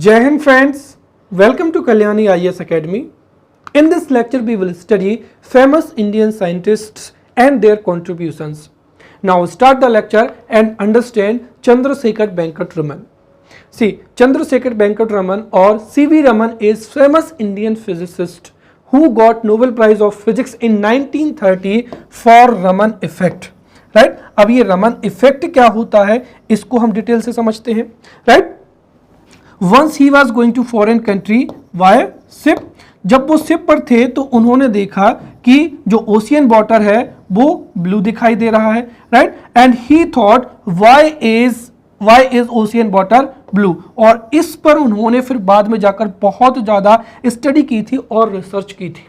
Jai Hind friends, welcome to Kalyani IAS Academy. In this lecture we will study famous Indian scientists and their contributions. Now start the lecture and understand Chandrasekhar Venkat Raman. See, Chandrasekhar Venkat Raman or C.V. Raman is famous Indian physicist who got Nobel Prize of Physics in 1930 for Raman effect. Right अब ये Raman effect क्या होता है इसको हम detail से समझते हैं. Right once he was going to foreign country via ship. जब वो शिप पर थे तो उन्होंने देखा कि जो ओशियन वाटर है वो ब्लू दिखाई दे रहा है. Right and he thought why is ocean water blue. और इस पर उन्होंने फिर बाद में जाकर बहुत ज़्यादा स्टडी की थी और रिसर्च की थी.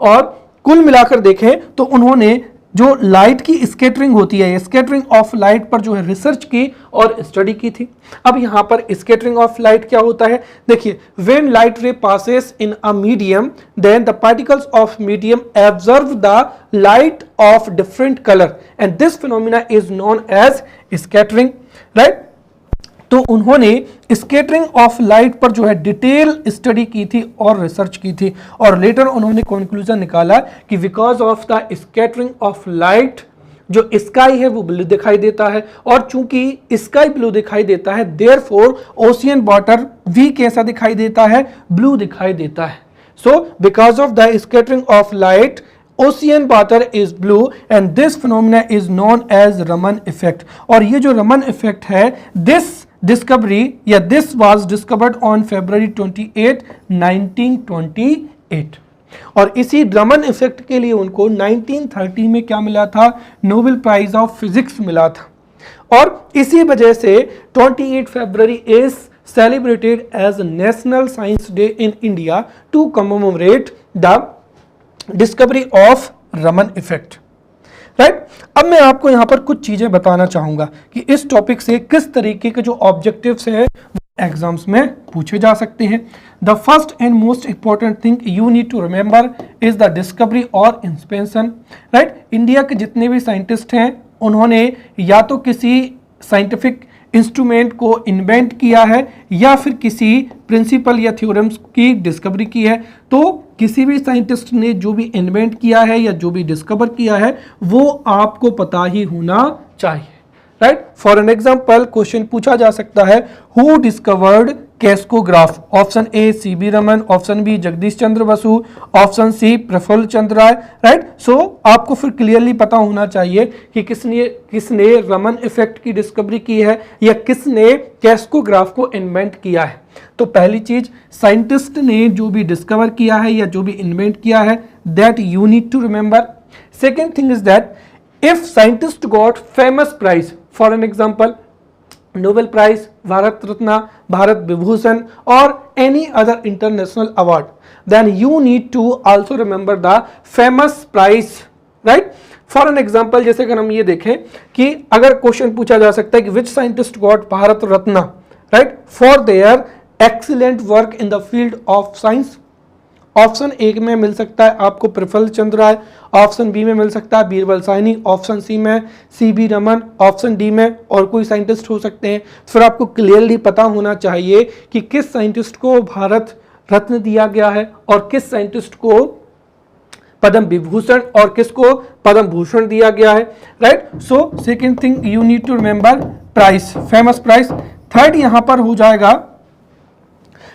और कुल मिलाकर देखें तो उन्होंने जो लाइट की स्कैटरिंग होती है, स्कैटरिंग ऑफ लाइट पर जो है रिसर्च की और स्टडी की थी. अब यहां पर स्कैटरिंग ऑफ लाइट क्या होता है, देखिए when light ray passes in a medium then the particles of medium absorb the light of different colour and this phenomena is known as scattering. Right तो उन्होंने स्कैटरिंग ऑफ लाइट पर जो है detail study की थी और research की थी और लेटर उन्होंने कंक्लूजन निकाला कि because of the scattering of light जो स्काई है वो ब्लू दिखाई देता है और चूंकि स्काई ब्लू दिखाई देता है देयरफॉर ओशियन वाटर भी कैसा दिखाई देता है, ब्लू दिखाई देता है. So because of the scattering of light ocean water is blue and this phenomena is known as Raman effect. और ये जो रमन इफेक्ट है this was discovered on February 28, 1928. और इसी रमन इफेक्ट के लिए उनको 1930 में क्या मिला था, नोबेल प्राइज ऑफ फिजिक्स मिला था. और इसी वजह से 28 फरवरी is celebrated as National Science Day in India to commemorate the discovery of Raman effect. Right अब मैं आपको यहां पर कुछ चीजें बताना चाहूंगा कि इस टॉपिक से किस तरीके के जो ऑब्जेक्टिव्स हैं वो एग्जाम्स में पूछे जा सकते हैं. The first and most important thing you need to remember is the discovery और इंस्पेंशन. राइट इंडिया के जितने भी साइंटिस्ट हैं उन्होंने या तो किसी साइंटिफिक इंस्ट्रूमेंट को इन्वेंट किया है या फिर किसी प्रिंसिपल या थ्योरम्स की डिस्कवरी की है. तो किसी भी साइंटिस्ट ने जो भी इन्वेंट किया है या जो भी डिस्कवर किया है वो आपको पता ही होना चाहिए. Right for an example question पूछा जा सकता है who discovered crescograph. Option A CV Raman, option B Jagdish Chandra Basu, option C Prafulla Chandra Ray. Right so आपको फिर क्लियरली पता होना चाहिए कि किसने रमन इफेक्ट की डिस्कवरी की है या किसने कैस्कोग्राफ को इन्वेंट किया है. तो पहली चीज साइंटिस्ट ने जो भी डिस्कवर किया है या जो भी इन्वेंट किया है that you need to remember. Second thing is that if scientist got famous prize for an example Nobel prize, Bharat Ratna, Bharat Vibhushan और any other international award then you need to also remember the famous prize. Right for an example जैसे अगर हम ये देखें कि अगर question पूछा जा सकता है कि which scientist got Bharat Ratna right for their excellent work in the field of science. Option A में मिल सकता है आपको प्रफुल्ल चंद्र राय, ऑप्शन बी में मिल सकता है बीरबल साहनी, ऑप्शन सी में सीबी रमन, ऑप्शन डी में और कोई साइंटिस्ट हो सकते हैं. फिर आपको क्लियरली पता होना चाहिए कि किस साइंटिस्ट को भारत रत्न दिया गया है और किस साइंटिस्ट को पद्म विभूषण और किसको पद्म भूषण दिया गया है. Right so second thing you need to remember prize, famous prize. Third यहां पर हो जाएगा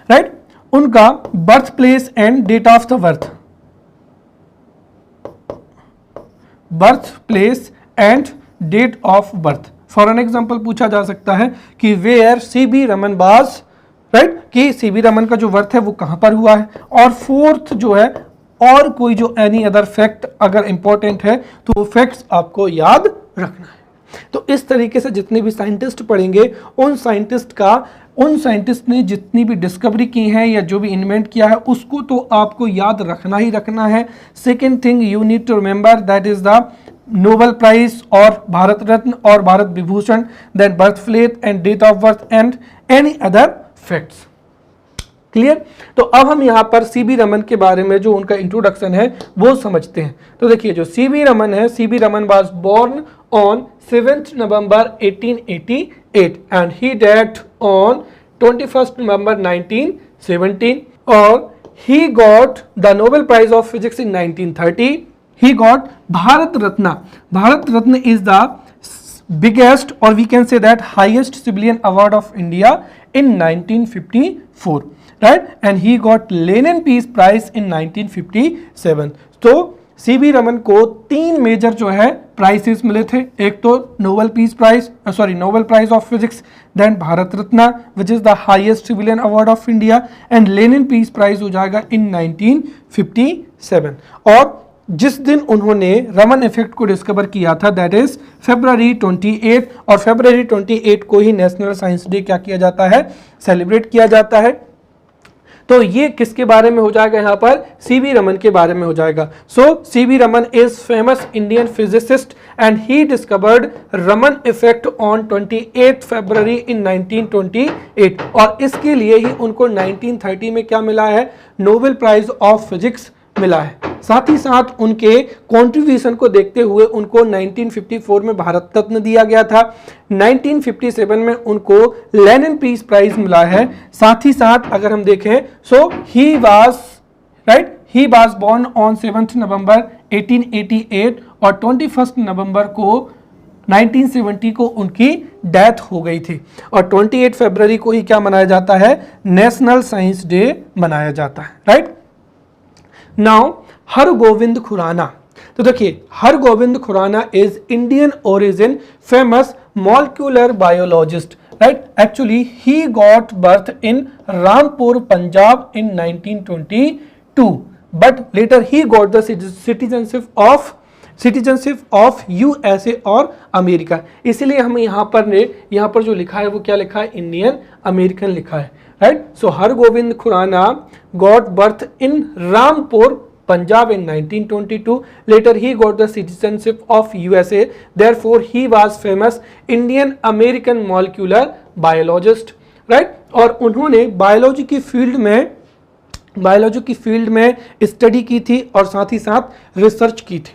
राइट उनका birth place and date of the birth. Birth place and date of birth for an example पूछा जा सकता है कि where CB Raman was. Right कि सीबी रमन का जो बर्थ है वो कहां पर हुआ है. और फोर्थ जो है और कोई जो एनी अदर फैक्ट अगर इंपॉर्टेंट है तो वो फैक्ट्स आपको याद रखना है. तो इस तरीके से जितने भी साइंटिस्ट पढ़ेंगे उन साइंटिस्ट ने जितनी भी डिस्कवरी की है या जो भी इन्वेंट किया है उसको तो आपको याद रखना ही रखना है. Second thing you need to remember that is the Nobel prize और भारत रत्न और Bharat Vibhushan, then birth place and date of birth and any other facts. Clear. तो अब हम यहाँ पर सीबी रमन के बारे में जो उनका इंट्रोडक्शन है वो समझते हैं. तो देखिए जो सीबी रमन है, CB Raman was born on 7th November 1888 and he died on 21 November 1917. और he got the Nobel Prize of Physics in 1930. He got Bharat Ratna. Bharat Ratna is the biggest, or we can say that highest civilian award of India in 1954, right? And he got Lenin Peace Prize in 1957. तो CV Raman को 3 major जो है prices मिले थे, एक तो Nobel peace prize, Nobel prize of physics, then Bharat Ratna which is the highest civilian award of India, and Lenin peace prize हो जाएगा इन 1957. और जिस दिन उन्होंने रमन इफेक्ट को डिस्कवर किया था दैट इज February 28, और February 28 को ही नेशनल साइंस डे क्या किया जाता है, सेलिब्रेट किया जाता है. तो ये किसके बारे में हो जाएगा, यहाँ पर सीवी रमन के बारे में हो जाएगा. So CV Raman is famous Indian physicist and he discovered Raman effect on 28 February in 1928, और इसके लिए ही उनको 1930 में क्या मिला है, नोबेल प्राइज ऑफ फिजिक्स मिला है. साथ ही साथ उनके कंट्रीब्यूशन को देखते हुए उनको 1954 में भारत रत्न दिया गया था, 1957 में उनको लेनिन पीस प्राइज मिला है. साथ ही साथ अगर हम देखें so he was born on 7 November 1888 और 21 नवंबर को 1970 को उनकी डेथ हो गई थी. और 28 फरवरी को ही क्या मनाया जाता है, नेशनल साइंस डे मनाया जाता है, राइट. नाउ हरगोविंद खुराना. तो देखिए Hargobind Khorana is Indian origin famous molecular biologist, right. Actually he got birth in Rampur Punjab in 1922, but later he got the citizenship of USA और अमेरिका. इसीलिए हम यहाँ पर जो लिखा है वो क्या लिखा है, इंडियन अमेरिकन लिखा है, right. So Hargobind Khorana got birth in Rampur Punjab in 1922. Later he got the citizenship of USA. Therefore he was famous Indian American molecular biologist, right. और उन्होंने बायोलॉजी की फील्ड में स्टडी की थी और साथ ही साथ रिसर्च की थी.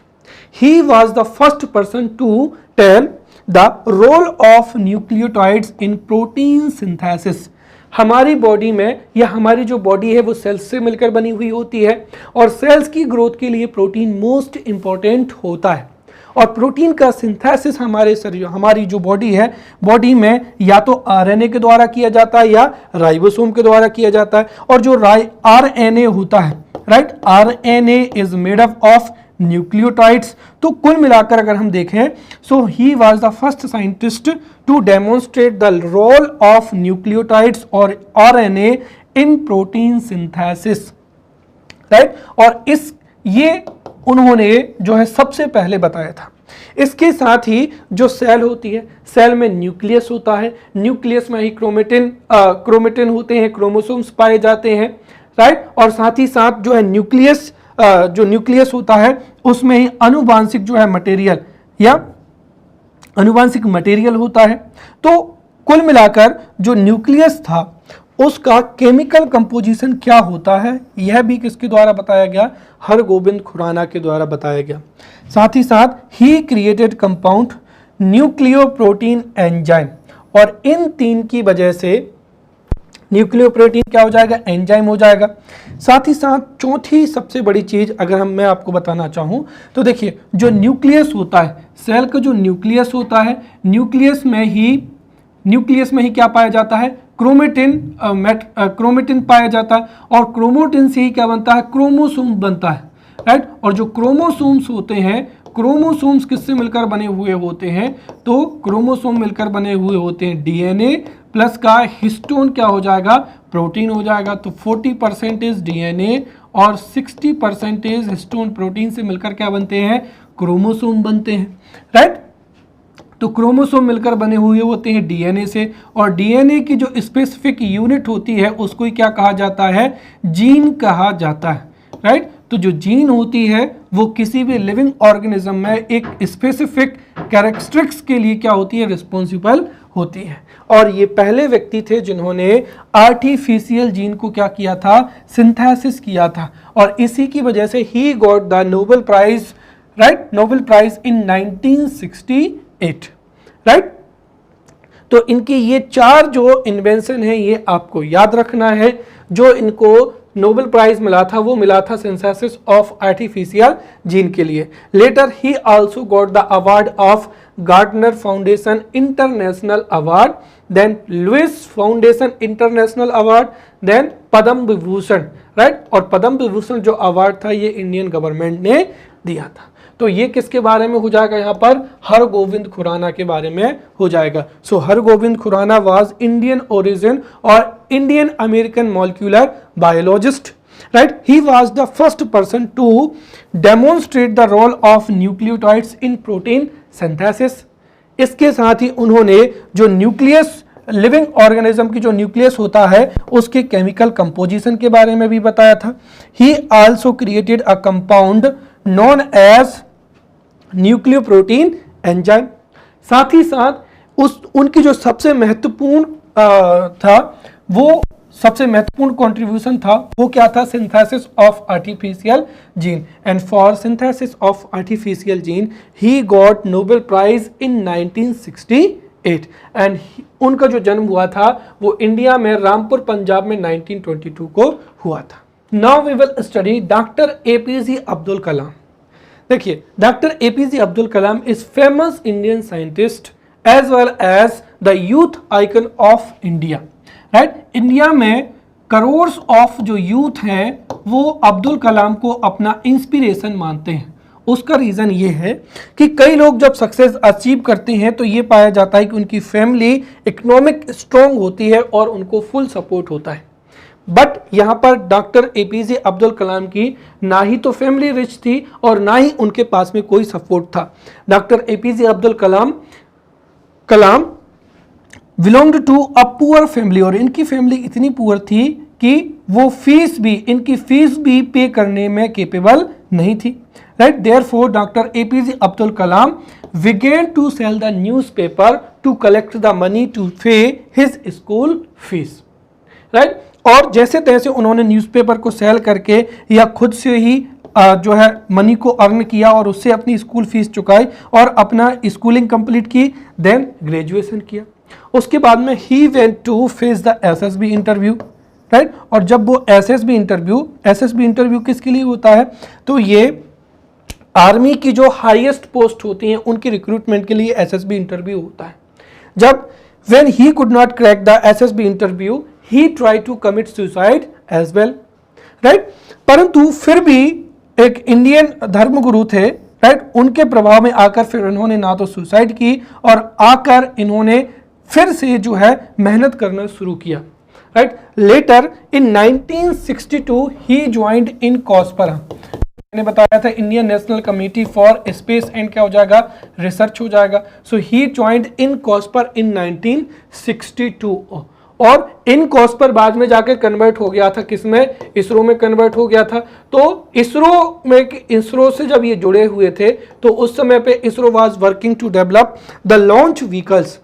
He was the first person to tell the role of nucleotides in protein synthesis. हमारी बॉडी में या हमारी जो बॉडी है वो सेल्स से मिलकर बनी हुई होती है और सेल्स की ग्रोथ के लिए प्रोटीन मोस्ट इंपॉर्टेंट होता है. और प्रोटीन का सिंथेसिस हमारी जो बॉडी है, बॉडी में या तो आरएनए के द्वारा किया जाता है या राइबोसोम के द्वारा किया जाता है. और जो आरएनए होता है, right, RNA is made up of nucleotides. तो कुल मिलाकर अगर हम देखें so he was the first scientist to demonstrate the role of nucleotides और RNA in protein synthesis, right. और ये उन्होंने जो है सबसे पहले बताया था. इसके साथ ही जो सेल होती है, सेल में न्यूक्लियस होता है, न्यूक्लियस में ही क्रोमेटिन होते हैं, क्रोमोसोम्स पाए जाते हैं, राइट. और साथ ही साथ जो है न्यूक्लियस होता है उसमें ही आनुवांशिक जो है मटेरियल या आनुवांशिक मटेरियल होता है. तो कुल मिलाकर जो न्यूक्लियस था उसका केमिकल कंपोजिशन क्या होता है, यह भी किसके द्वारा बताया गया, हरगोविंद खुराना के द्वारा बताया गया. साथ ही साथ he created compound nucleoprotein enzyme, और इन 3 की वजह से न्यूक्लियोप्रोटीन क्या हो जाएगा, एंजाइम हो जाएगा. साथ ही साथ चौथी सबसे बड़ी चीज अगर मैं आपको बताना चाहूं तो देखिए जो न्यूक्लियस होता है, सेल का जो न्यूक्लियस होता है, न्यूक्लियस में ही क्या पाया जाता है, क्रोमेटिन पाया जाता है. और क्रोमेटिन से ही क्या बनता है, क्रोमोसोम बनता है, राइट. और जो क्रोमोसोम्स होते हैं, क्रोमोसोम्स किससे मिलकर बने हुए होते हैं, तो क्रोमोसोम मिलकर बने हुए होते हैं डीएनए प्लस का हिस्टोन क्या हो जाएगा, प्रोटीन हो जाएगा. तो 40% डीएनए और 60% हिस्टोन प्रोटीन से मिलकर क्या बनते हैं, क्रोमोसोम बनते हैं, राइट. तो क्रोमोसोम मिलकर बने हुए होते हैं डीएनए से, और डीएनए की जो स्पेसिफिक यूनिट होती है उसको ही क्या कहा जाता है, जीन कहा जाता है, राइट. तो जो जीन होती है वो किसी भी लिविंग ऑर्गेनिज्म में एक स्पेसिफिक कैरेक्टरिस्टिक्स के लिए क्या होती है, रिस्पॉन्सिबल होती है. और ये पहले व्यक्ति थे जिन्होंने आर्टिफिशियल जीन को क्या किया था, सिंथेसिस किया था. और इसी की वजह से he got the Nobel prize, right, Nobel prize in 1968, right. तो इनकी ये 4 जो इन्वेंशन है ये आपको याद रखना है। जो इनको नोबेल प्राइज मिला था वो मिला था सिंथेसिस ऑफ आर्टिफिशियल जीन के लिए। Later he also got the award of Gardner foundation international award, then Louis foundation international award, then Padma Vibhushan, right. और पद्म विभूषण जो अवार्ड था ये इंडियन गवर्नमेंट ने दिया था। तो ये किसके बारे में हो जाएगा, यहाँ पर हरगोविंद खुराना के बारे में हो जाएगा। So Hargobind Khorana was Indian origin और Indian American molecular biologist, right. He was the first person to demonstrate the role of nucleotides in protein synthesis. इसके साथ ही उन्होंने जो न्यूक्लियस, लिविंग ऑर्गेनिज्म की जो न्यूक्लियस होता है उसके केमिकल कंपोजिशन के बारे में भी बताया था। He also created a compound known as nucleoprotein enzyme. साथ ही साथ उनकी जो सबसे महत्वपूर्ण सबसे महत्वपूर्ण कंट्रीब्यूशन था वो क्या था, synthesis of artificial gene. And for synthesis of artificial gene he got Nobel prize in 1968। And उनका जो जन्म हुआ था वो इंडिया में रामपुर पंजाब में 1922 को हुआ था। Now we will study doctor APJ Abdul Kalam. देखिए, doctor APJ Abdul Kalam is famous Indian scientist as well as the youth icon of India, right. India में करोड़ ऑफ जो यूथ हैं वो अब्दुल कलाम को अपना इंस्पिरेशन मानते हैं। उसका रीज़न ये है कि कई लोग जब सक्सेस अचीव करते हैं तो ये पाया जाता है कि उनकी फैमिली इकोनॉमिक स्ट्रॉन्ग होती है और उनको फुल सपोर्ट होता है। बट यहाँ पर डॉक्टर एपीजे अब्दुल कलाम की ना ही तो फैमिली रिच थी और ना ही उनके पास में कोई सपोर्ट था। Doctor APJ Abdul Kalam belonged to a poor family, और इनकी फैमिली इतनी पुअर थी कि वो इनकी फीस भी पे करने में केपेबल नहीं थी, right. Therefore doctor APJ Abdul Kalam began to sell the newspaper to collect the money to pay his school fees, right. और जैसे तैसे उन्होंने न्यूज़पेपर को सेल करके या खुद से ही जो है मनी को अर्न किया और उससे अपनी स्कूल फीस चुकाई और अपना स्कूलिंग कंप्लीट की, देन ग्रेजुएशन किया। उसके बाद में he went to face the SSB interview, right. और जब वो एसएसबी इंटरव्यू किसके लिए होता है, तो ये आर्मी की जो हाईएस्ट पोस्ट होती हैं उनकी रिक्रूटमेंट के लिए एसएसबी इंटरव्यू होता है। जब when he could not crack the SSB interview he try to commit suicide as well, right. परंतु फिर भी एक इंडियन धर्मगुरु थे, राइट, उनके प्रभाव में आकर फिर इन्होंने ना तो सुसाइड की और आकर इन्होंने फिर से जो है मेहनत करना शुरू किया, right. Later in 1962 he joined in COSPAR. मैंने बताया था Indian National Committee for Space and क्या हो जाएगा, रिसर्च हो जाएगा। सो ही ज्वाइंड इन कॉस्पर इन 1962 और इन कॉस्पर बाद में जाकर कन्वर्ट हो गया था किसमें, इसरो में कन्वर्ट हो गया था। तो इसरो से जब ये जुड़े हुए थे तो उस समय पे ISRO was working to develop the launch vehicles,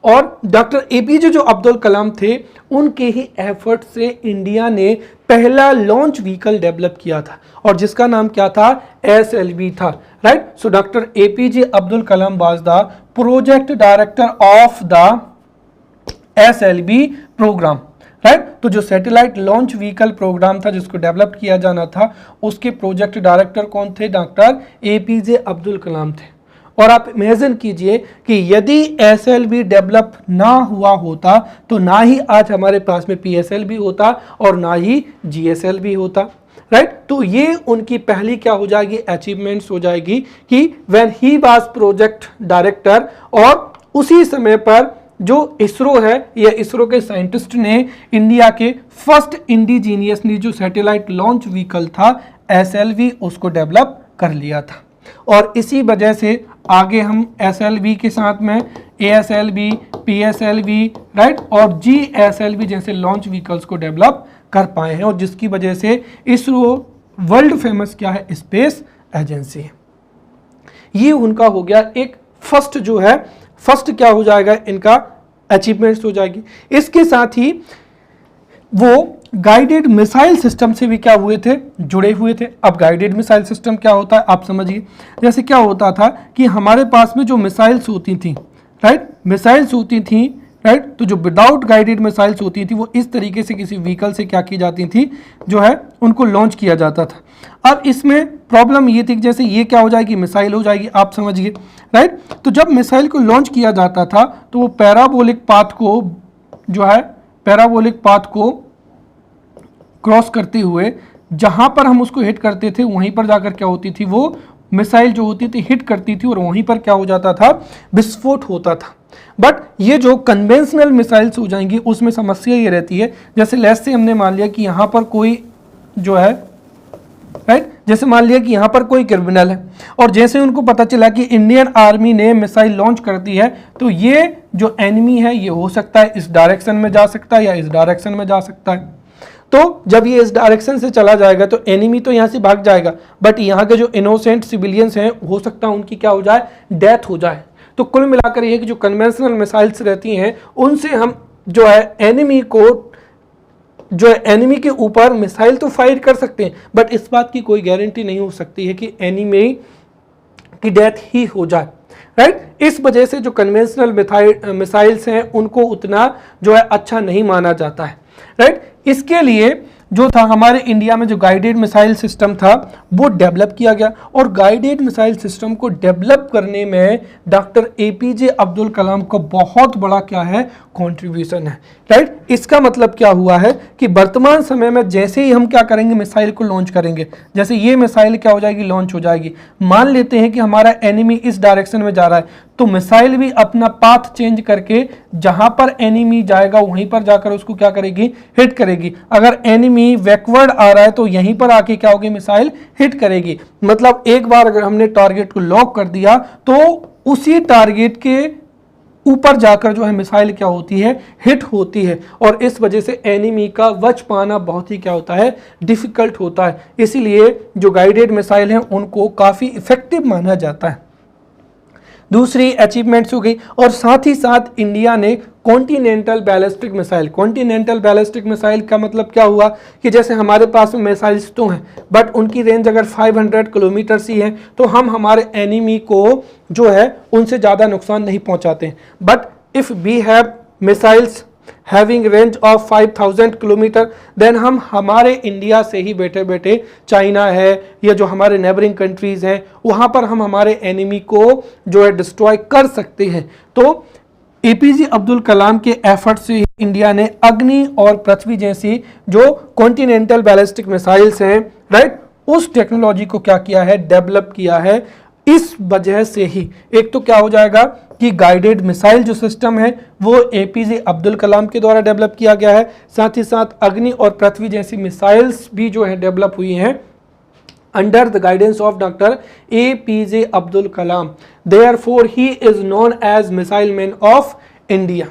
और डॉक्टर एपीजे जो अब्दुल कलाम थे उनके ही एफर्ट से इंडिया ने पहला लॉन्च व्हीकल डेवलप किया था और जिसका नाम क्या था, SLV था, right. So doctor APJ Abdul Kalam was the project director of the SLV programme, right. तो जो सैटेलाइट लॉन्च व्हीकल प्रोग्राम था जिसको डेवलप किया जाना था उसके प्रोजेक्ट डायरेक्टर कौन थे, डॉक्टर एपीजे अब्दुल कलाम थे। और आप इमेजिन कीजिए कि यदि SLV डेवलप ना हुआ होता तो ना ही आज हमारे पास में PSLV होता और ना ही GSLV होता, राइट। तो ये उनकी पहली क्या हो जाएगी, अचीवमेंट्स हो जाएगी कि when he was project director. और उसी समय पर जो इसरो है या इसरो के साइंटिस्ट ने इंडिया के फर्स्ट इंडिजीनियसली जो सैटेलाइट लॉन्च व्हीकल था SLV उसको डेवलप कर लिया था। और इसी वजह से आगे हम SLV के साथ में ASLV, PSLV, राइट, और GSLV जैसे लॉन्च व्हीकल्स को डेवलप कर पाए हैं और जिसकी वजह से इसरो वर्ल्ड फेमस क्या है, स्पेस एजेंसी है। ये उनका हो गया एक फर्स्ट क्या हो जाएगा, इनका अचीवमेंट्स हो जाएगी। इसके साथ ही वो गाइडेड मिसाइल सिस्टम से भी क्या हुए थे, जुड़े हुए थे। अब गाइडेड मिसाइल सिस्टम क्या होता है आप समझिए। जैसे क्या होता था कि हमारे पास में जो मिसाइल्स होती थी, राइट, मिसाइल्स होती थी, राइट, तो जो विदाउट गाइडेड मिसाइल्स होती थी वो इस तरीके से किसी व्हीकल से क्या की जाती थी, जो है उनको लॉन्च किया जाता था। अब इसमें प्रॉब्लम ये थी कि जैसे ये क्या हो जाएगी, मिसाइल हो जाएगी, आप समझिए, राइट। तो जब मिसाइल को लॉन्च किया जाता था तो वो पैराबोलिक पाथ को, जो है पैराबोलिक पाथ को क्रॉस करते हुए जहां पर हम उसको हिट करते थे वहीं पर जाकर क्या होती थी, वो मिसाइल जो होती थी हिट करती थी और वहीं पर क्या हो जाता था, विस्फोट होता था। बट ये जो कन्वेंशनल मिसाइल्स हो जाएंगी उसमें समस्या ये रहती है, जैसे लेट्स से हमने मान लिया कि यहाँ पर कोई जो है, राइट, जैसे मान लिया कि यहाँ पर कोई क्रिमिनल है और जैसे उनको पता चला कि इंडियन आर्मी ने मिसाइल लॉन्च कर दी है, तो ये जो एनिमी है ये हो सकता है इस डायरेक्शन में जा सकता है या इस डायरेक्शन में जा सकता है। तो जब ये इस डायरेक्शन से चला जाएगा तो एनिमी तो यहाँ से भाग जाएगा, बट यहाँ के जो इनोसेंट सिविलियंस हैं हो सकता है उनकी क्या हो जाए, डेथ हो जाए। तो कुल मिलाकर ये कि जो कन्वेंशनल मिसाइल्स रहती हैं उनसे हम जो है एनिमी को, जो है एनिमी के ऊपर मिसाइल तो फायर कर सकते हैं, बट इस बात की कोई गारंटी नहीं हो सकती है कि एनिमी की डेथ ही हो जाए, राइट। इस वजह से जो कन्वेंशनल मिसाइल्स हैं उनको उतना जो है अच्छा नहीं माना जाता है, राइट। इसके लिए जो था हमारे इंडिया में जो गाइडेड मिसाइल सिस्टम था वो डेवलप किया गया और गाइडेड मिसाइल सिस्टम को डेवलप करने में डॉक्टर एपीजे अब्दुल कलाम का बहुत बड़ा क्या है, कंट्रीब्यूशन है, राइट। इसका मतलब क्या हुआ है कि वर्तमान समय में जैसे ही हम क्या करेंगे, मिसाइल को लॉन्च करेंगे, जैसे ये मिसाइल क्या हो जाएगी, लॉन्च हो जाएगी। मान लेते हैं कि हमारा एनिमी इस डायरेक्शन में जा रहा है तो मिसाइल भी अपना पाथ चेंज करके जहां पर एनिमी जाएगा वहीं पर जाकर उसको क्या करेगी, हिट करेगी। अगर एनिमी बैकवर्ड आ रहा है तो यहीं पर आके क्या होगी, मिसाइल हिट करेगी। मतलब एक बार अगर हमने टारगेट को लॉक कर दिया तो उसी टारगेट के ऊपर जाकर जो है मिसाइल क्या होती है, हिट होती है और इस वजह से एनिमी का बच पाना बहुत ही क्या होता है, डिफिकल्ट होता है। इसीलिए जो गाइडेड मिसाइल हैं उनको काफी इफेक्टिव माना जाता है। दूसरी अचीवमेंट्स हो गई और साथ ही साथ इंडिया ने continental ballistic missile, continental ballistic missile का मतलब क्या हुआ कि जैसे हमारे पास में मिसाइल्स तो हैं बट उनकी रेंज अगर 500 किलोमीटर ही है तो हम हमारे एनिमी को जो है उनसे ज़्यादा नुकसान नहीं पहुंचाते हैं। But if we have missiles having range of 5000 kilometre then हम हमारे इंडिया से ही बैठे बैठे चाइना है या जो हमारे नेबरिंग कंट्रीज हैं वहां पर हम हमारे एनिमी को जो है डिस्ट्रॉय कर सकते हैं। तो एपीजे अब्दुल कलाम के एफर्ट से इंडिया ने अग्नि और पृथ्वी जैसी जो कॉन्टिनेंटल बैलिस्टिक मिसाइल्स हैं, राइट, उस टेक्नोलॉजी को क्या किया है, डेवलप किया है। इस वजह से ही एक तो क्या हो जाएगा कि गाइडेड मिसाइल जो सिस्टम है वो एपीजे अब्दुल कलाम के द्वारा डेवलप किया गया है, साथ ही साथ अग्नि और पृथ्वी जैसी मिसाइल्स भी जो है डेवलप हुई हैं under the guidance of doctor APJ Abdul Kalam. Therefore he is known as missile man of India,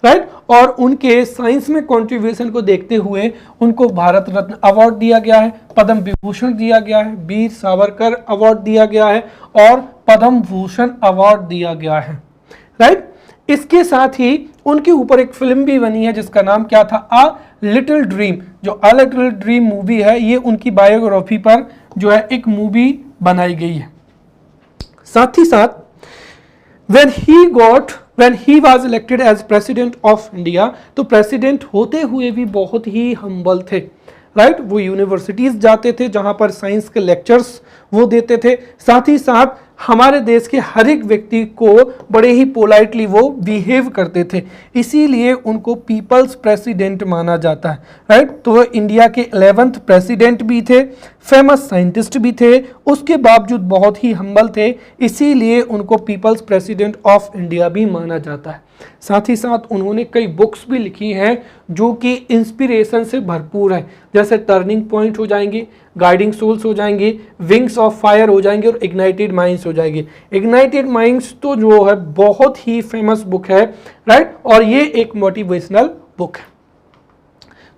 right. और उनके साइंस में कंट्रीब्यूशन को देखते हुए उनको भारत रत्न अवार्ड दिया गया है, पद्म विभूषण दिया गया है, वीर सावरकर अवार्ड दिया गया है और पद्म भूषण अवार्ड दिया गया है, राइट। इसके साथ ही उनके ऊपर एक फिल्म भी बनी है जिसका नाम क्या था, अ लिटिल ड्रीम। जो अ लिटिल ड्रीम मूवी है ये उनकी बायोग्राफी पर जो है एक मूवी बनाई गई है। साथ ही साथ when he was elected as president of India, तो प्रेसिडेंट होते हुए भी बहुत ही हम्बल थे, राइट। वो यूनिवर्सिटीज जाते थे जहां पर साइंस के लेक्चर्स वो देते थे, साथ ही साथ हमारे देश के हर एक व्यक्ति को बड़े ही पोलाइटली वो बिहेव करते थे, इसीलिए उनको पीपल्स प्रेसिडेंट माना जाता है, राइट। तो वो इंडिया के 11th प्रेसिडेंट भी थे, फेमस साइंटिस्ट भी थे, उसके बावजूद बहुत ही हम्बल थे, इसीलिए उनको पीपल्स प्रेसिडेंट ऑफ इंडिया भी माना जाता है। साथ ही साथ उन्होंने कई बुक्स भी लिखी हैं जो कि इंस्पिरेशन से भरपूर है, जैसे टर्निंग पॉइंट हो जाएंगे, गाइडिंग सोल्स हो जाएंगे, विंग्स ऑफ फायर हो जाएंगे और इग्नाइटेड माइंड्स हो जाएंगे। इग्नाइटेड माइंड्स तो जो है बहुत ही फेमस बुक है, राइट, और ये एक मोटिवेशनल बुक है।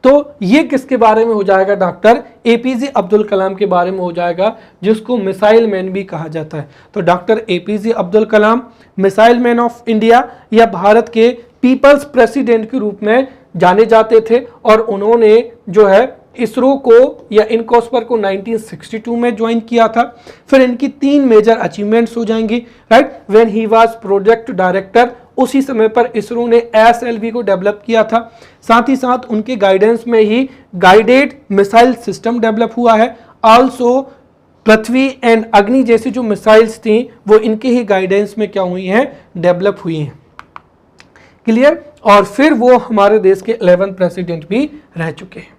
तो ये किसके बारे में हो जाएगा, डॉक्टर एपीजे अब्दुल कलाम के बारे में हो जाएगा, जिसको मिसाइल मैन भी कहा जाता है। तो doctor APJ Abdul Kalam missile man of India या भारत के पीपल्स प्रेसिडेंट के रूप में जाने जाते थे और उन्होंने जो है इसरो को या इनकॉस्पर को 1962 में ज्वाइन किया था। फिर इनकी 3 मेजर अचीवमेंट्स हो जाएंगी, right. When he was project director, उसी समय पर इसरो ने SLV को डेवलप किया था। साथ ही साथ उनके गाइडेंस में ही गाइडेड मिसाइल सिस्टम डेवलप हुआ है। आल्सो पृथ्वी एंड अग्नि जैसी जो मिसाइल्स थी वो इनके ही गाइडेंस में क्या हुई हैं, डेवलप हुई हैं। क्लियर। और फिर वो हमारे देश के 11 प्रेसिडेंट भी रह चुके हैं।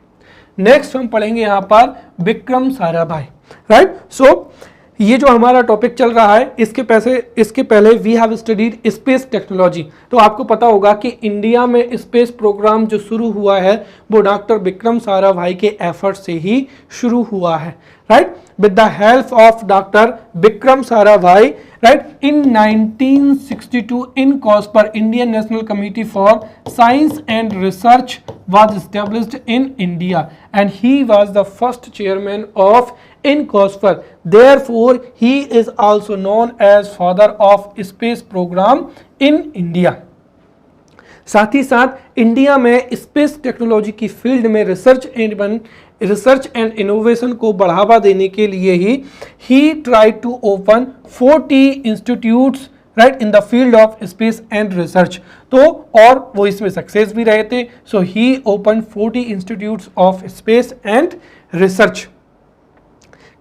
नेक्स्ट हम पढ़ेंगे यहां पर विक्रम साराभाई, राइट। सो ये जो हमारा टॉपिक चल रहा है इसके पहले we have studied space technology. तो आपको पता होगा कि इंडिया में स्पेस प्रोग्राम जो शुरू हुआ है वो डॉक्टर विक्रम साराभाई के एफर्ट से ही शुरू हुआ है, right, with the help of doctor Vikram Sarabhai, right. In 1962 in COSPER, Indian National Committee for Science and Research was established in India and he was the first chairman of INCOSPER. Therefore, he is also known as father of space program in India. साथ ही साथ India में space technology की field में research and innovation को बढ़ावा देने के लिए he tried to open 40 institutes, right, in the field of space and research. तो और वो इसमें सक्सेस भी रहे थे। So he open 40 institutes of space and research.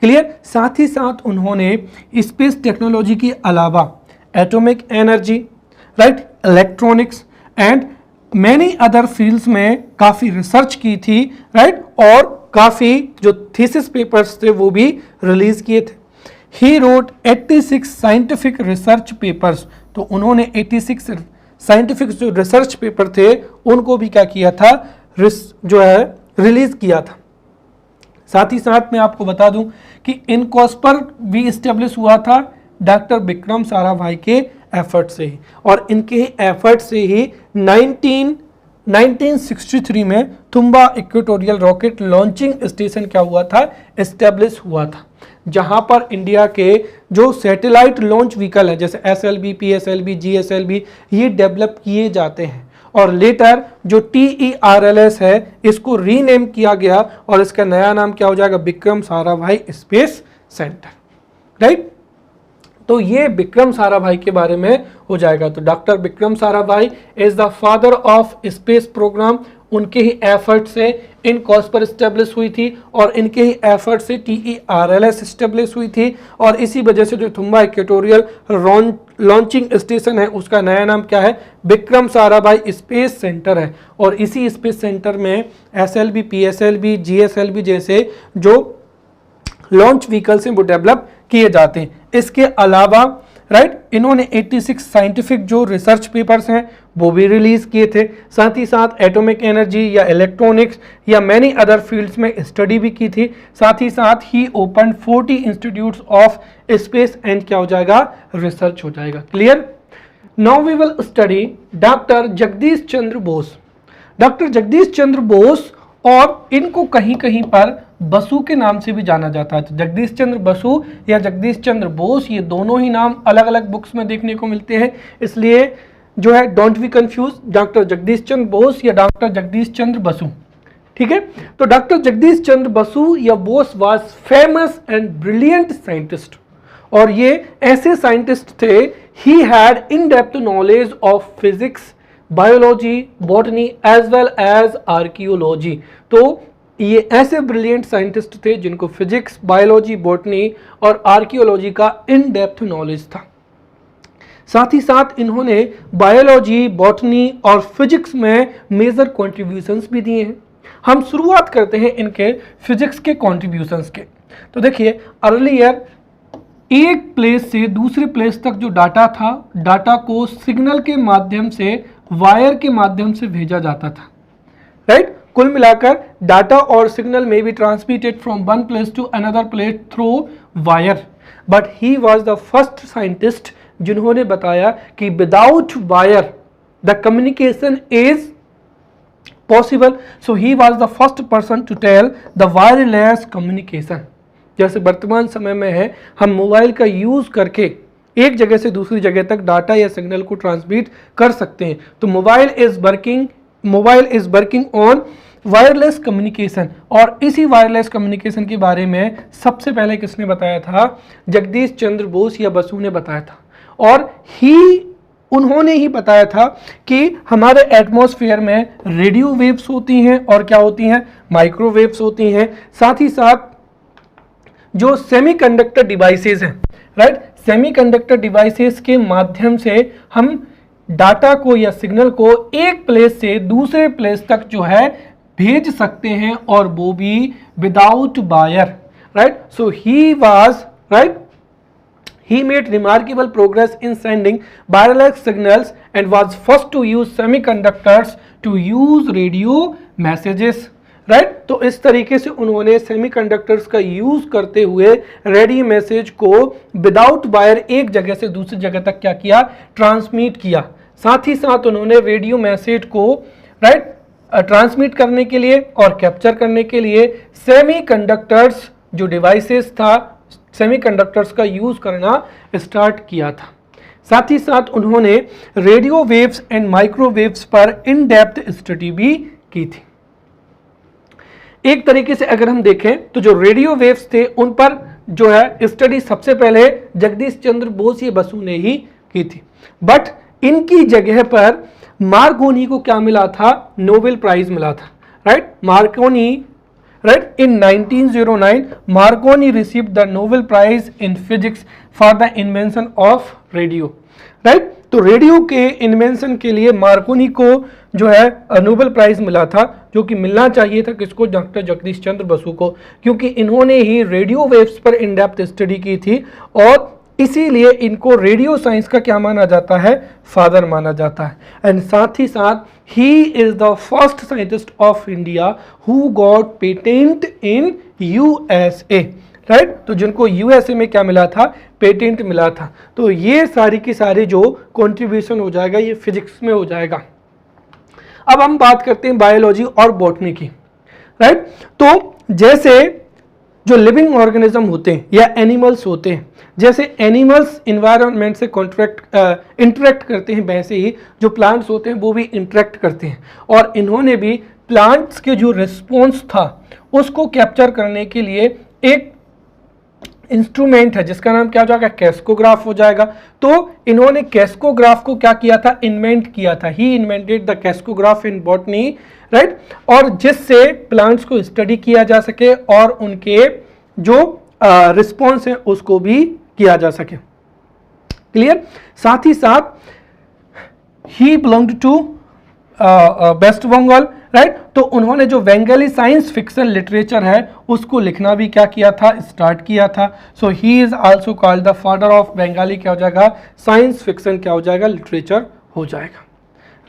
Clear. साथ ही साथ उन्होंने स्पेस टेक्नोलॉजी के अलावा atomic energy, right, electronics and many other fields में काफ़ी रिसर्च की थी, राइट, और काफ़ी जो थीसिस पेपर्स थे वो भी रिलीज किए थे। He wrote 86 scientific research papers. तो उन्होंने 86 साइंटिफिक जो रिसर्च पेपर थे उनको भी क्या किया था, जो है रिलीज किया था। साथ ही साथ मैं आपको बता दूं कि इनकॉस्पर भी इस्टेब्लिश हुआ था डॉक्टर विक्रम साराभाई के एफर्ट से ही, और इनके ही एफर्ट से ही 1963 में तुम्बा इक्वेटोरियल रॉकेट लॉन्चिंग स्टेशन क्या हुआ था, एस्टेब्लिश हुआ था, जहां पर इंडिया के जो सैटेलाइट लॉन्च व्हीकल है जैसे SLV, PSLV, GSLV ये डेवलप किए जाते हैं। और लेटर जो TERLS है इसको रीनेम किया गया और इसका नया नाम क्या हो जाएगा, Vikram Sarabhai space centre, right. तो ये विक्रम साराभाई के बारे में हो जाएगा। तो doctor Vikram Sarabhai is the father of space programme. उनके ही एफर्ट से इनकॉस्पर एस्टेब्लिश हुई थी और इनके ही एफर्ट से TERLS एस्टेब्लिश हुई थी, और इसी वजह से जो तुम्बा इक्वेटोरियल लॉन्चिंग स्टेशन है उसका नया नाम क्या है, विक्रम साराभाई स्पेस सेंटर है। और इसी स्पेस सेंटर में SLV, PSLV, GSLV जैसे जो लॉन्च व्हीकल्स हैं वो डेवलप किए जाते हैं। इसके अलावा, राइट, इन्होंने 86 साइंटिफिक जो रिसर्च पेपर्स हैं वो भी रिलीज किए थे। साथ ही साथ एटॉमिक एनर्जी या इलेक्ट्रॉनिक्स या मैनी अदर फील्ड्स में स्टडी भी की थी। साथ ही साथ ही open 40 institutes of space and क्या हो जाएगा, रिसर्च हो जाएगा। Clear. Now we will study doctor Jagdish Chandra Bose. Doctor Jagdish Chandra Bose, और इनको कहीं कहीं पर बसु के नाम से भी जाना जाता है। तो जगदीश चंद्र बसु या जगदीश चंद्र बोस ये दोनों ही नाम अलग अलग बुक्स में देखने को मिलते हैं, इसलिए जो है don't be confuse, doctor Jagdish Chandra Bose या डॉक्टर जगदीश चंद्र बसु, ठीक है। तो डॉक्टर जगदीश चंद्र बसु या Bose was famous and brilliant scientist, और ये ऐसे साइंटिस्ट थे he had in depth knowledge of physics, biology, botany as well as archaeology. तो ये ऐसे ब्रिलियंट साइंटिस्ट थे जिनको फिजिक्स, बायोलॉजी, बॉटनी और आर्कियोलॉजी का इन डेप्थ नॉलेज था। साथ ही साथ इन्होंने बायोलॉजी, बॉटनी और फिजिक्स में मेजर कॉन्ट्रीब्यूशंस भी दिए हैं। हम शुरुआत करते हैं इनके फिजिक्स के कॉन्ट्रीब्यूशंस के। तो देखिए, अर्लियर एक प्लेस से दूसरे प्लेस तक जो डाटा था, डाटा को सिग्नल के माध्यम से, वायर के माध्यम से भेजा जाता था, राइट। कुल मिलाकर डाटा और सिग्नल में be transmitted from one place to another place through wire, but he was the first scientist जिन्होंने बताया कि without wire the communication is possible. So he was the first person to tell the wireless communication. जैसे वर्तमान समय में है, हम mobile का यूज करके एक जगह से दूसरी जगह तक डाटा या सिग्नल को ट्रांसमिट कर सकते हैं। तो mobile is working on wireless communication, और इसी वायरलेस कम्युनिकेशन के बारे में सबसे पहले किसने बताया था? जगदीश चंद्र बोस या बसु ने बताया था। और उन्होंने ही बताया था कि हमारे एटमॉस्फेयर में रेडियो वेव्स होती हैं और क्या होती हैं? माइक्रोवेव्स होती हैं। साथ ही साथ जो सेमीकंडक्टर डिवाइसेस हैं, राइट, सेमीकंडक्टर डिवाइसेस के माध्यम से हम डाटा को या सिग्नल को एक प्लेस से दूसरे प्लेस तक जो है भेज सकते हैं, और वो भी without wire, right. So he was, right, he made remarkable progress in sending wireless signals and was first to use semiconductors to use radio messages, right. तो इस तरीके से उन्होंने सेमीकंडक्टर्स का यूज करते हुए रेडियो मैसेज को विदाउट वायर एक जगह से दूसरी जगह तक क्या किया? ट्रांसमिट किया। साथ ही साथ उन्होंने रेडियो मैसेज को, राइट, ट्रांसमिट करने के लिए और कैप्चर करने के लिए सेमीकंडक्टर्स जो डिवाइसेस था, सेमीकंडक्टर्स का यूज करना स्टार्ट किया था। साथ ही साथ उन्होंने रेडियो वेव्स एंड माइक्रोवेव्स पर इन डेप्थ स्टडी भी की थी। एक तरीके से अगर हम देखें तो जो रेडियो वेव्स थे उन पर जो है स्टडी सबसे पहले जगदीश चंद्र बोस या बसु ने ही की थी, बट इनकी जगह पर मार्कोनी को क्या मिला था? नोबेल प्राइज मिला था, right. Markovnikov, right, in 1909 Marconi received the Nobel Prize in Physics for the invention of radio, right। तो रेडियो के इन्वेंशन के लिए मार्कोनी को जो है नोबेल प्राइज मिला था, जो कि मिलना चाहिए था किसको? डॉक्टर जगदीश चंद्र बसु को, क्योंकि इन्होंने ही रेडियो वेव्स पर इन डेप्थ स्टडी की थी, और इसीलिए इनको रेडियो साइंस का क्या माना जाता है? फादर माना जाता है। एंड साथ ही साथ he is the first scientist of India who got patent in USA, right. तो जिनको यूएसए में क्या मिला था? पेटेंट मिला था। तो ये सारी की सारी जो कंट्रीब्यूशन हो जाएगा ये फिजिक्स में हो जाएगा। अब हम बात करते हैं बायोलॉजी और बॉटनी की, राइट। तो जैसे जो लिविंग ऑर्गेनिज्म होते हैं या एनिमल्स होते हैं, जैसे एनिमल्स इन्वायरमेंट से इंटरेक्ट करते हैं, वैसे ही जो प्लांट्स होते हैं वो भी इंटरेक्ट करते हैं, और इन्होंने भी प्लांट्स के जो रिस्पॉन्स था उसको कैप्चर करने के लिए एक इंस्ट्रूमेंट है जिसका नाम क्या हो जाएगा? कैस्कोग्राफ हो जाएगा। तो इन्होंने कैस्कोग्राफ को क्या किया था? इन्वेंट किया था। He invented the crescograph in botany, right, और जिससे प्लांट्स को स्टडी किया जा सके और उनके जो रिस्पॉन्स है उसको भी किया जा सके। क्लियर। साथ ही साथ he belonged to West Bengal, right. तो उन्होंने जो बंगाली साइंस फिक्शन लिटरेचर है उसको लिखना भी क्या किया था? स्टार्ट किया था। So he is also called the father of Bengali क्या हो जाएगा? साइंस फिक्शन क्या हो जाएगा? लिटरेचर हो जाएगा,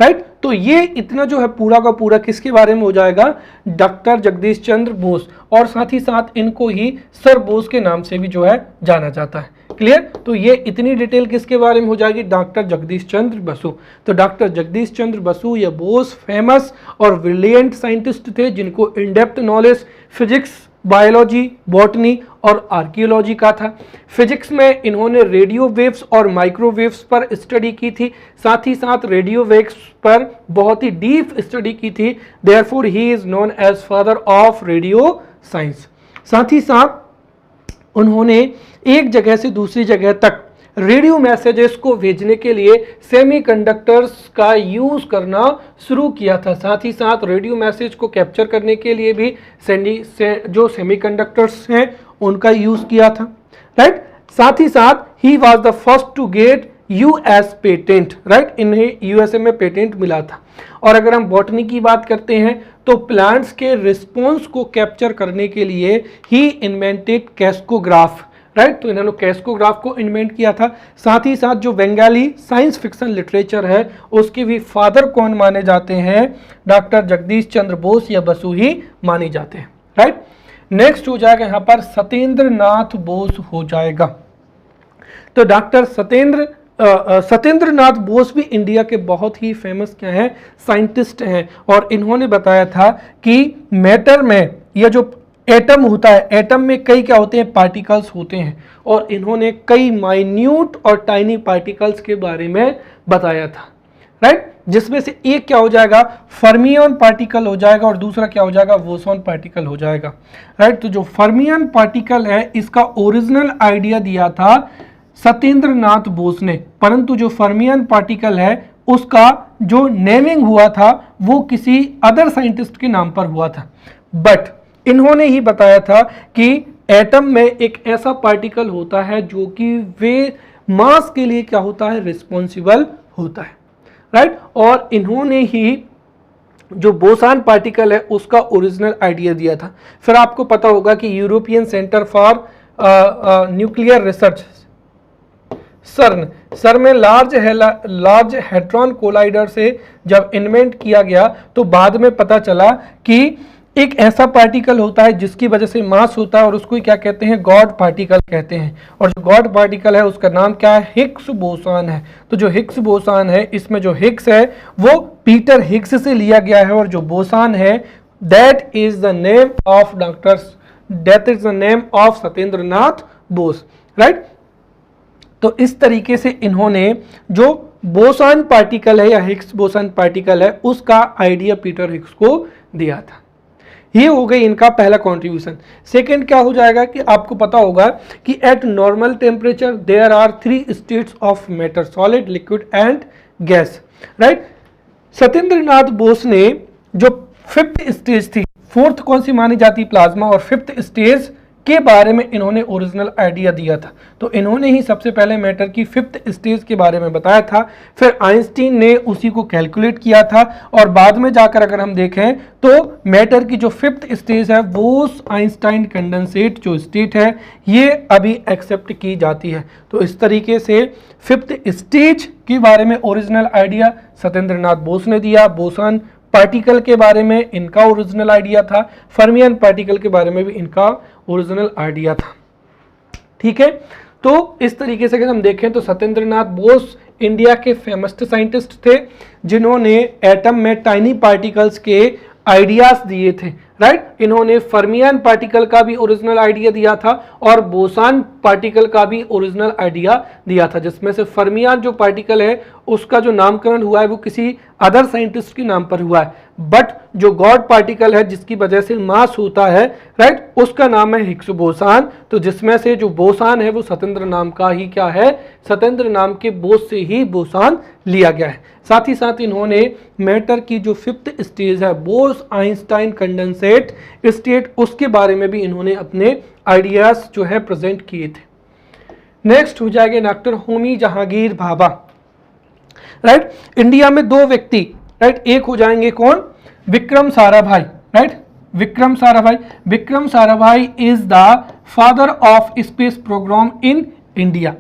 राइट। तो ये इतना जो है पूरा का पूरा किसके बारे में हो जाएगा? डॉक्टर जगदीश चंद्र बोस, और साथ ही साथ इनको ही सर बोस के नाम से भी जो है जाना जाता है। क्लियर। तो ये इतनी डिटेल किसके बारे में हो जाएगी? डॉक्टर जगदीश चंद्र बसु। तो डॉक्टर जगदीश चंद्र बसु या बोस फेमस और ब्रिलियंट साइंटिस्ट थे जिनको इन depth knowledge physics, biology, botany और आर्कियोलॉजी का था। फिजिक्स में इन्होंने रेडियो वेव्स और माइक्रोवेव्स पर स्टडी की थी, साथ ही साथ रेडियो वेव्स पर बहुत ही डीप स्टडी की थी। Therefore he is known as father of radio science. साथ ही साथ उन्होंने एक जगह से दूसरी जगह तक रेडियो मैसेजेस को भेजने के लिए सेमीकंडक्टर्स का यूज करना शुरू किया था। साथ ही साथ रेडियो मैसेज को कैप्चर करने के लिए भी जो सेमीकंडक्टर्स हैं उनका यूज किया था, राइट। साथ ही साथ he was the first to get US patent, right. इन्हें यूएसए में पेटेंट मिला था। और अगर हम बॉटनी की बात करते हैं तो प्लांट्स के रिस्पॉन्स को कैप्चर करने के लिए ही इन्वेंटेड कैस्कोग्राफ, राइट। तो इन्होंने कैस्कोग्राफ को इन्वेंट किया था। साथ ही साथ जो बंगाली साइंस फिक्शन लिटरेचर है उसके भी फादर कौन माने जाते हैं? डॉक्टर जगदीश चंद्र बोस या बसु ही माने जाते हैं, राइट। नेक्स्ट हो जाएगा यहाँ पर सत्येंद्र नाथ बोस हो जाएगा। तो डॉक्टर सत्येंद्र नाथ बोस भी इंडिया के बहुत ही फेमस क्या है? साइंटिस्ट हैं, और इन्होंने बताया था कि मैटर में यह जो एटम होता है, एटम में कई क्या होते हैं? पार्टिकल्स होते हैं, और इन्होंने कई माइन्यूट और टाइनी पार्टिकल्स के बारे में बताया था, राइट। जिसमें से एक क्या हो जाएगा, फर्मियन पार्टिकल हो जाएगा और दूसरा क्या हो जाएगा, बोसॉन पार्टिकल हो जाएगा, राइट। तो जो फर्मियन पार्टिकल है इसका ओरिजिनल आइडिया दिया था सत्येंद्र नाथ बोस ने, परंतु जो फर्मियन पार्टिकल है उसका जो नेमिंग हुआ था वो किसी अदर साइंटिस्ट के नाम पर हुआ था। बट इन्होंने ही बताया था कि एटम में एक ऐसा पार्टिकल होता है जो कि वे मास के लिए क्या होता है, रिस्पॉन्सिबल होता है, राइट। और इन्होंने ही जो बोसान पार्टिकल है उसका ओरिजिनल आइडिया दिया था। फिर आपको पता होगा कि European centre for nuclear research सर्न में लार्ज हेड्रॉन कोलाइडर से जब इन्वेंट किया गया तो बाद में पता चला कि एक ऐसा पार्टिकल होता है जिसकी वजह से मास होता है और उसको क्या कहते हैं, गॉड पार्टिकल कहते हैं। और जो गॉड पार्टिकल है उसका नाम क्या है, हिग्स बोसान है। तो जो हिग्स बोसान है इसमें जो हिग्स है वो पीटर हिग्स से लिया गया है और जो बोसान है that is the name of Satyendra Nath Bose, right. तो इस तरीके से इन्होंने जो बोसान पार्टिकल है या हिग्स बोसान पार्टिकल है उसका आइडिया पीटर हिग्स को दिया था। ये हो गई इनका पहला कंट्रीब्यूशन। सेकंड क्या हो जाएगा कि आपको पता होगा कि at normal temperature there are 3 states of matter, solid, liquid and gas, right. Satyendra Nath Bose ने जो 5th स्टेज थी, 4th कौन सी मानी जाती, प्लाज्मा, और 5th स्टेज के बारे में इन्होंने ओरिजिनल आइडिया दिया था। तो इन्होंने ही सबसे पहले मैटर की 5th स्टेज के बारे में बताया था। फिर आइंस्टीन ने उसी को कैलकुलेट किया था और बाद में जाकर अगर हम देखें तो मैटर की जो 5th स्टेज है वो आइंस्टाइन कंडेंसेट जो स्टेट है ये अभी एक्सेप्ट की जाती है। तो इस तरीके से 5th स्टेज के बारे में ओरिजिनल आइडिया सत्येंद्र नाथ बोस ने दिया। बोसान पार्टिकल के बारे में इनका ओरिजिनल आइडिया था, फर्मियन पार्टिकल के बारे में भी इनका ओरिजिनल आइडिया था, ठीक है। तो इस तरीके से अगर हम देखें तो सत्येंद्र नाथ बोस इंडिया के फेमस साइंटिस्ट थे जिन्होंने एटम में टाइनी पार्टिकल्स के आइडियाज दिए थे, राइट। इन्होंने फर्मियन पार्टिकल का भी ओरिजिनल आइडिया दिया था और बोसान पार्टिकल का भी ओरिजिनल आइडिया दिया था, जिसमें से फर्मियन जो पार्टिकल है उसका जो नामकरण हुआ है वो किसी अदर साइंटिस्ट के नाम पर हुआ है, बट जो गॉड पार्टिकल है जिसकी वजह से मास होता है, राइट, उसका नाम है हिग्स बोसान। तो जिसमें से जो बोसान है वो सत्येंद्र नाम का ही क्या है, सत्येंद्र नाम के बोस से ही बोसान लिया गया है। साथ ही साथ इन्होंने मैटर की जो 5th स्टेज है बोस आइंस्टाइन कंडेंसेट स्टेट उसके बारे में भी इन्होंने अपने आइडियाज जो है प्रेजेंट किए थे। नेक्स्ट हो जाएंगे doctor Homi Jehangir Bhabha, right. India में 2 व्यक्ति, राइट, एक हो जाएंगे कौन, Vikram Sarabhai, right, Vikram Sarabhai. Vikram Sarabhai is the father of space programme in India.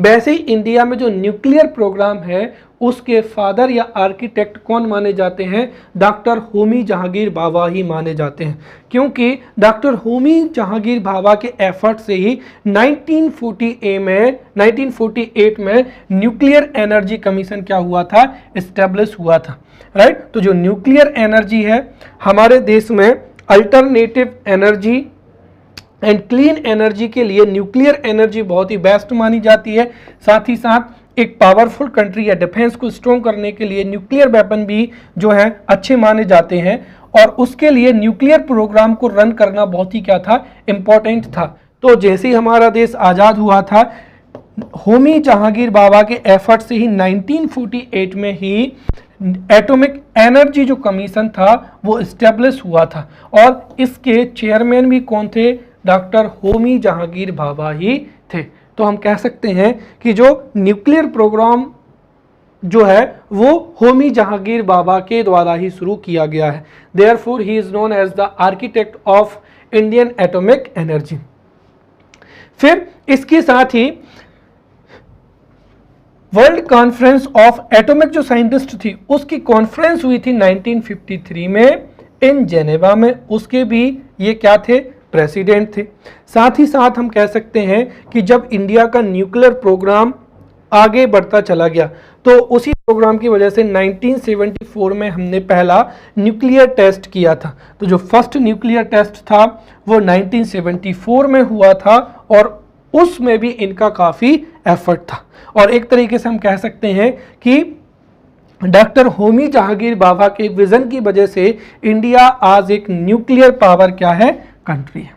वैसे ही इंडिया में जो न्यूक्लियर प्रोग्राम है उसके फादर या आर्किटेक्ट कौन माने जाते हैं, डॉक्टर होमी जहांगीर भाभा ही माने जाते हैं, क्योंकि डॉक्टर होमी जहांगीर भाभा के एफर्ट से ही 1948 में न्यूक्लियर एनर्जी कमीशन क्या हुआ था, एस्टेब्लिश हुआ था, राइट। तो जो न्यूक्लियर एनर्जी है हमारे देश में alternative energy and clean energy के लिए न्यूक्लियर एनर्जी बहुत ही बेस्ट मानी जाती है। साथ ही साथ एक पावरफुल कंट्री या डिफेंस को स्ट्रॉन्ग करने के लिए न्यूक्लियर वेपन भी जो है अच्छे माने जाते हैं और उसके लिए न्यूक्लियर प्रोग्राम को रन करना बहुत ही क्या था, इंपॉर्टेंट था। तो जैसे ही हमारा देश आज़ाद हुआ था होमी जहांगीर भाभा के एफर्ट से ही 1948 में ही एटॉमिक एनर्जी जो कमीशन था वो एस्टेब्लिश हुआ था और इसके चेयरमैन भी कौन थे, डॉक्टर होमी जहांगीर भाभा ही थे। तो हम कह सकते हैं कि जो न्यूक्लियर प्रोग्राम जो है वो होमी जहांगीर भाभा के द्वारा ही शुरू किया गया है। Therefore he is known as the architect of Indian atomic energy. फिर इसके साथ ही वर्ल्ड कॉन्फ्रेंस ऑफ एटॉमिक जो साइंटिस्ट थी उसकी कॉन्फ्रेंस हुई थी 1953 में इन जेनेवा में, उसके भी ये क्या थे, प्रेसिडेंट थे। साथ ही साथ हम कह सकते हैं कि जब इंडिया का न्यूक्लियर प्रोग्राम आगे बढ़ता चला गया तो उसी प्रोग्राम की वजह से 1974 में हमने पहला न्यूक्लियर टेस्ट किया था। तो जो फर्स्ट न्यूक्लियर टेस्ट था वो 1974 में हुआ था और उसमें भी इनका काफ़ी एफर्ट था और एक तरीके से हम कह सकते हैं कि डॉक्टर होमी जहांगीर बाबा के विजन की वजह से इंडिया आज एक न्यूक्लियर पावर क्या है, कंट्री है,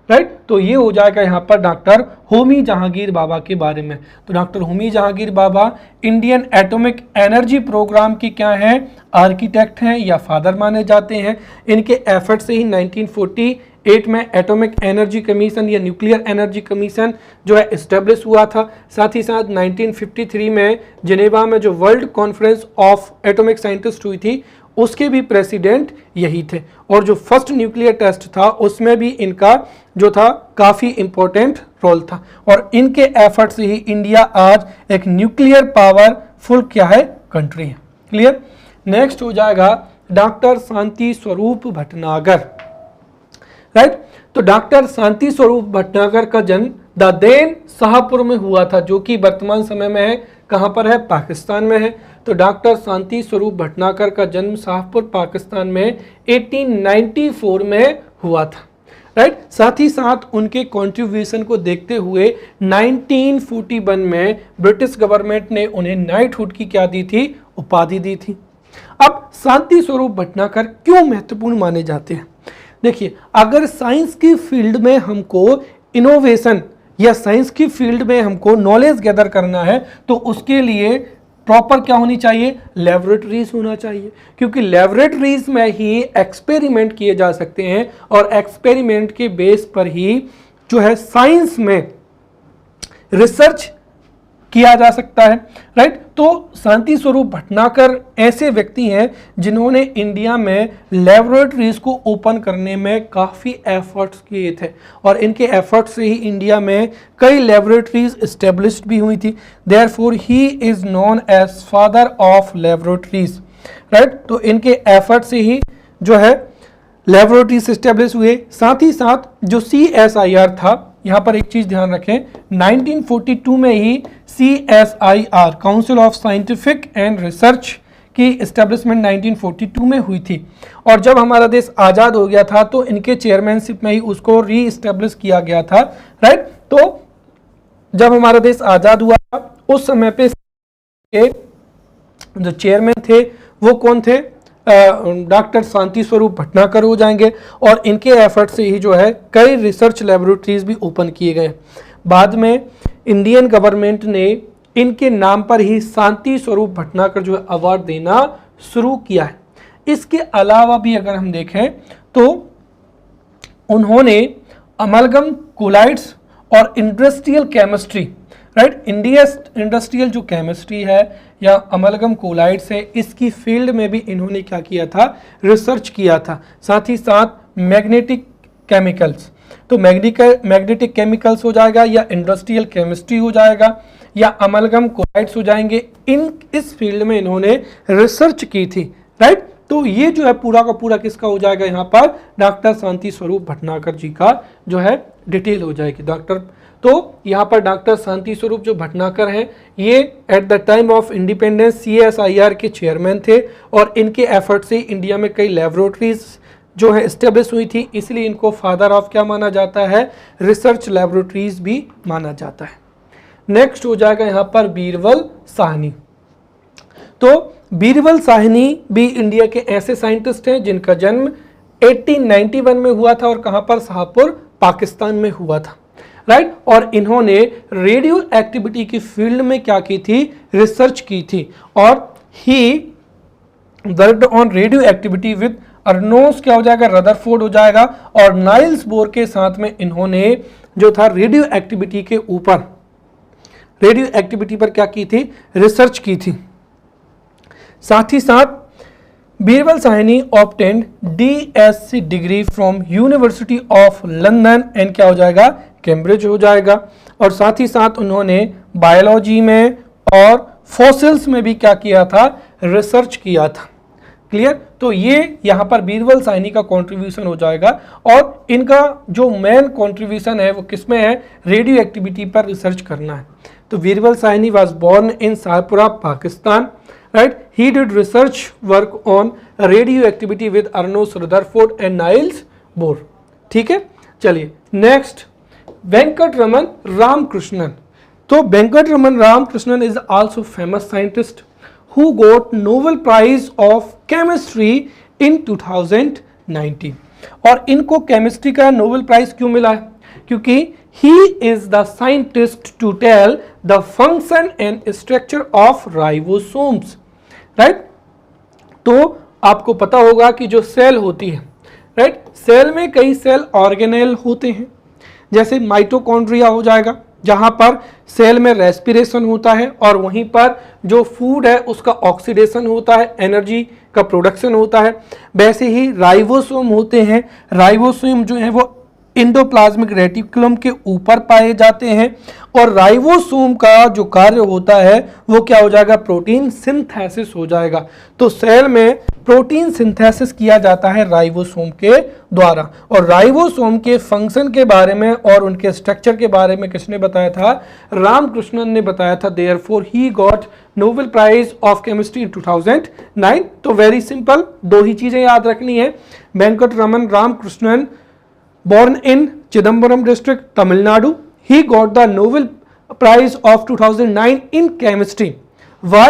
राइट। तो ये हो जाएगा यहाँ पर डॉक्टर होमी जहांगीर बाबा के बारे में। तो डॉक्टर होमी जहांगीर बाबा इंडियन एटॉमिक एनर्जी प्रोग्राम की क्या है, आर्किटेक्ट हैं या फादर माने जाते हैं। इनके एफर्ट से ही 1948 में एटॉमिक एनर्जी कमीशन या न्यूक्लियर एनर्जी कमीशन जो है इस्टेब्लिश हुआ था। साथ ही साथ 1953 में जिनेवा में जो world conference of atomic scientist हुई थी उसके भी प्रेसिडेंट यही थे। और जो फर्स्ट न्यूक्लियर टेस्ट था उसमें भी इनका जो था काफ़ी इंपॉर्टेंट रोल था। और इनके एफर्ट से ही इंडिया आज एक न्यूक्लियर पावरफुल क्या है, कंट्री है। क्लियर। नेक्स्ट हो जाएगा डॉक्टर शांति स्वरूप भटनागर, राइट। तो डॉक्टर शांति स्वरूप भटनागर का जन्म दादेन शाहपुर में हुआ था, जो कि वर्तमान समय में है, कहाँ पर है, पाकिस्तान में है। तो डॉक्टर शांति स्वरूप भटनागर का जन्म शाहपुर पाकिस्तान में 1894 में हुआ था, राइट। साथ ही साथ उनके कंट्रीब्यूशन को देखते हुए 1941 में ब्रिटिश गवर्नमेंट ने उन्हें नाइटहुड की क्या दी थी, उपाधि दी थी। अब शांति स्वरूप भटनागर क्यों महत्वपूर्ण माने जाते हैं? देखिए, अगर साइंस की फील्ड में हमको इनोवेशन या साइंस की फील्ड में हमको नॉलेज गैदर करना है तो उसके लिए प्रॉपर क्या होनी चाहिए, लेबोरेटरीज होना चाहिए। क्योंकि लेबोरेटरीज में ही एक्सपेरिमेंट किए जा सकते हैं और एक्सपेरिमेंट के बेस पर ही जो है साइंस में रिसर्च किया जा सकता है, राइट। तो शांति स्वरूप भटनागर ऐसे व्यक्ति हैं जिन्होंने इंडिया में लेबोरेटरीज को ओपन करने में काफ़ी एफर्ट्स किए थे और इनके एफर्ट्स से ही इंडिया में कई लेबोरेटरीज इस्टेब्लिश्ड भी हुई थी। Therefore he is known as father of laboratories, right. तो इनके एफर्ट से ही जो है लेबोरेटरीज इस्टेब्लिश हुए। साथ ही साथ जो CSIR था, यहाँ पर एक चीज़ ध्यान रखें, 1942 में ही CSIR council of scientific and research की इस्टेब्लिशमेंट 1942 में हुई थी। और जब हमारा देश आज़ाद हो गया था तो इनके चेयरमैनशिप में ही उसको री इस्टेब्लिश किया गया था, राइट। तो जब हमारा देश आज़ाद हुआ उस समय पे जो चेयरमैन थे वो कौन थे, डॉक्टर शांति स्वरूप भटनागर हो जाएंगे। और इनके एफर्ट से ही जो है कई रिसर्च लेबोरेटरीज भी ओपन किए गए। बाद में इंडियन गवर्नमेंट ने इनके नाम पर ही शांति स्वरूप भटनागर जो है अवार्ड देना शुरू किया है। इसके अलावा भी अगर हम देखें तो उन्होंने अमलगम कोलाइड्स और इंडस्ट्रियल केमिस्ट्री, राइट, इंडस्ट्रियल जो केमिस्ट्री है या अमलगम कोलाइड्स है, इसकी फील्ड में भी इन्होंने क्या किया था, रिसर्च किया था। साथ ही साथ मैग्नेटिक केमिकल्स, तो मैग्नेटिक केमिकल्स हो जाएगा या इंडस्ट्रियल केमिस्ट्री हो जाएगा या अमलगम कोलाइड्स हो जाएंगे, इस फील्ड में इन्होंने रिसर्च की थी, राइट। तो ये जो है पूरा का पूरा किसका हो जाएगा, यहाँ पर डॉक्टर शांति स्वरूप भटनागर जी का जो है डिटेल हो जाएगी। तो यहाँ पर डॉक्टर शांति स्वरूप जो भटनागर हैं ये at the time of independence CSIR के चेयरमैन थे और इनके एफर्ट से इंडिया में कई लेबोरेटरीज जो है इस्टेब्लिश हुई थी, इसलिए इनको फादर ऑफ क्या माना जाता है, रिसर्च लेबोरेटरीज भी माना जाता है। नेक्स्ट हो जाएगा यहाँ पर बीरबल साहनी। तो बीरबल साहनी भी इंडिया के ऐसे साइंटिस्ट हैं जिनका जन्म 1891 में हुआ था और कहाँ पर, शाहपुर पाकिस्तान में हुआ था, राइट। और इन्होंने रेडियो एक्टिविटी की फील्ड में क्या की थी, रिसर्च की थी। और he worked on radio activity with Arnos क्या हो जाएगा, रदरफोर्ड हो जाएगा। और नाइल्स बोर के साथ में इन्होंने जो था रेडियो एक्टिविटी के ऊपर, रेडियो एक्टिविटी पर क्या की थी, रिसर्च की थी। साथ ही साथ Birbal Sahni obtained DSc degree from university of London and क्या हो जाएगा, कैम्ब्रिज हो जाएगा। और साथ ही साथ उन्होंने बायोलॉजी में और फॉसिल्स में भी क्या किया था, रिसर्च किया था। क्लियर। तो ये यहाँ पर बीरबल साहनी का कंट्रीब्यूशन हो जाएगा और इनका जो मेन कंट्रीब्यूशन है वो किस में है, रेडियो एक्टिविटी पर रिसर्च करना है। तो Birbal Sahni was born in Shahpura Pakistan, right, he did research work on radioactivity with Arnold Rutherford and Niels Bohr। ठीक है, चलिए नेक्स्ट वेंकट रमन रामकृष्णन। तो Venkat Raman Ramakrishnan is also famous scientist who got Nobel Prize of Chemistry in 2019। और इनको केमिस्ट्री का नोबेल प्राइज क्यों मिला है? क्योंकि he is the scientist to tell the function and structure of ribosomes, right? तो आपको पता होगा कि जो सेल होती है, राइट, सेल में कई सेल ऑर्गेनेल होते हैं, जैसे माइटोकॉन्ड्रिया हो जाएगा जहां पर सेल में रेस्पिरेशन होता है और वहीं पर जो फूड है उसका ऑक्सीडेशन होता है, एनर्जी का प्रोडक्शन होता है। वैसे ही राइबोसोम होते हैं, राइबोसोम जो है वो एंडोप्लाज्मिक रेटिकुलम के ऊपर पाए जाते हैं और राइबोसोम का जो कार्य होता है वो क्या हो जाएगा? प्रोटीन सिंथेसिस हो जाएगा। तो सेल में प्रोटीन सिंथेसिस किया जाता है राइबोसोम के द्वारा। और राइबोसोम के फंक्शन के बारे में और उनके स्ट्रक्चर के बारे में किसने बताया था? रामकृष्णन ने बताया था। Therefore he got Nobel prize of chemistry in 2009। तो वेरी सिंपल, दो ही चीजें याद रखनी है। Venkataraman Ramakrishnan, born in Chidambaram district, Tamil Nadu, he got the Nobel Prize of 2009 in chemistry. Why?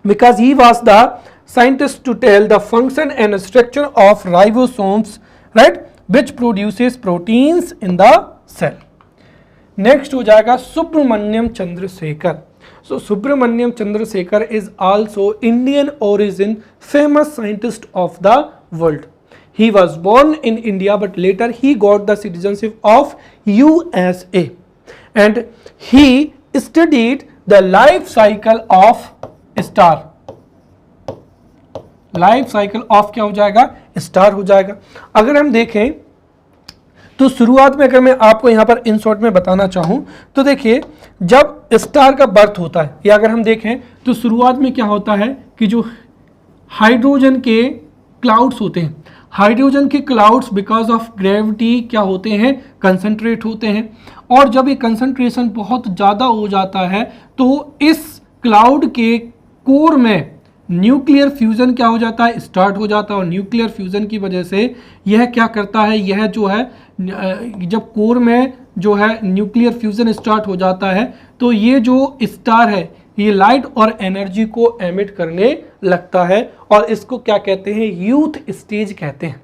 Because he was the scientist to tell the function and structure of ribosomes, right, which produces proteins in the cell. Next हो जाएगा Subramaniam Chandrasekhar. So Subramaniam Chandrasekhar is also Indian origin famous scientist of the world. He was born in India but later he got the citizenship of USA and he studied the life cycle of star. Life cycle of क्या हो जाएगा? Star हो जाएगा। अगर हम देखें तो शुरुआत में अगर मैं आपको यहां पर इन शॉर्ट में बताना चाहूं तो देखिए, जब स्टार का बर्थ होता है या अगर हम देखें तो शुरुआत में क्या होता है कि जो हाइड्रोजन के क्लाउड्स होते हैं, हाइड्रोजन के क्लाउड्स बिकॉज ऑफ ग्रेविटी क्या होते हैं? कंसंट्रेट होते हैं। और जब ये कंसंट्रेशन बहुत ज़्यादा हो जाता है तो इस क्लाउड के कोर में न्यूक्लियर फ्यूजन क्या हो जाता है? स्टार्ट हो जाता है। और न्यूक्लियर फ्यूजन की वजह से यह क्या करता है? यह जो है जब कोर में जो है न्यूक्लियर फ्यूजन स्टार्ट हो जाता है तो ये जो स्टार है ये लाइट और एनर्जी को एमिट करने लगता है और इसको क्या कहते हैं? यूथ स्टेज कहते हैं।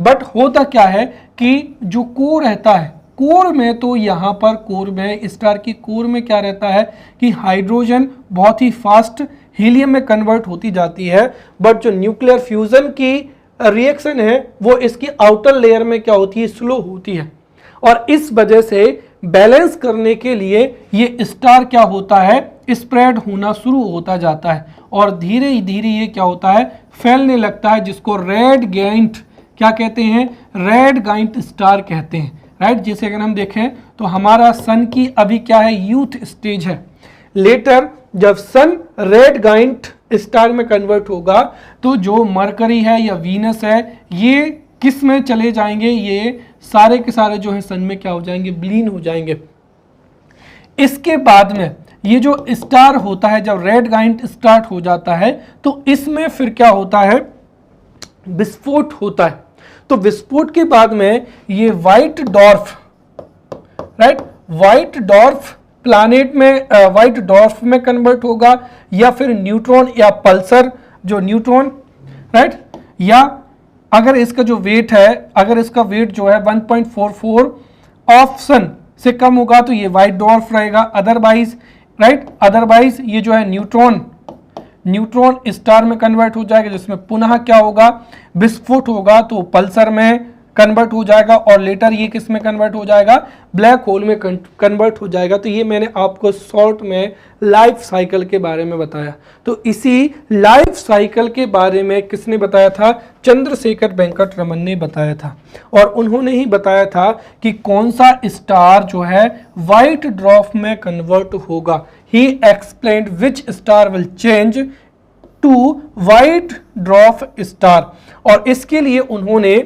बट होता क्या है कि जो कोर रहता है, कोर में तो यहाँ पर कोर में स्टार की कोर में क्या रहता है कि हाइड्रोजन बहुत ही फास्ट हीलियम में कन्वर्ट होती जाती है। बट जो न्यूक्लियर फ्यूजन की रिएक्शन है वो इसकी आउटर लेयर में क्या होती है? स्लो होती है। और इस वजह से बैलेंस करने के लिए ये स्टार क्या होता है? स्प्रेड होना शुरू होता जाता है और धीरे धीरे ये क्या होता है? फैलने लगता है, जिसको रेड गाइंट क्या कहते हैं? रेड गाइंट स्टार कहते हैं, राइट। जैसे अगर हम देखें तो हमारा सन की अभी क्या है? यूथ स्टेज है। लेटर जब सन रेड गाइंट स्टार में कन्वर्ट होगा तो जो मरकरी है या वीनस है ये किस में चले जाएंगे? ये सारे के सारे जो है सन में क्या हो जाएंगे? विलीन हो जाएंगे। इसके बाद में ये जो स्टार होता है, जब रेड गाइंट स्टार्ट हो जाता है तो इसमें फिर क्या होता है? विस्फोट होता है। तो विस्फोट के बाद में ये white dwarf, right, white dwarf planet में व्हाइट डॉर्फ में कन्वर्ट होगा या फिर न्यूट्रॉन या पल्सर जो न्यूट्रॉन, राइट, या अगर इसका जो वेट है, अगर इसका वेट जो है 1.44 ऑफ सन से कम होगा तो ये व्हाइट डॉर्फ रहेगा। अदरवाइज, राइट, अदरवाइज ये जो है न्यूट्रॉन स्टार में कन्वर्ट हो जाएगा, जिसमें पुनः क्या होगा? विस्फोट होगा, तो पल्सर में कन्वर्ट हो जाएगा और लेटर ये किस में कन्वर्ट हो जाएगा? ब्लैक होल में कन्वर्ट हो जाएगा। तो ये मैंने आपको शॉर्ट में लाइफ साइकिल के बारे में बताया। तो इसी लाइफ साइकिल के बारे में किसने बताया था? चंद्रशेखर वेंकट रमन ने बताया था। और उन्होंने ही बताया था कि कौन सा स्टार जो है व्हाइट ड्वार्फ में कन्वर्ट होगा। He explained which star will change to white dwarf star. और इसके लिए उन्होंने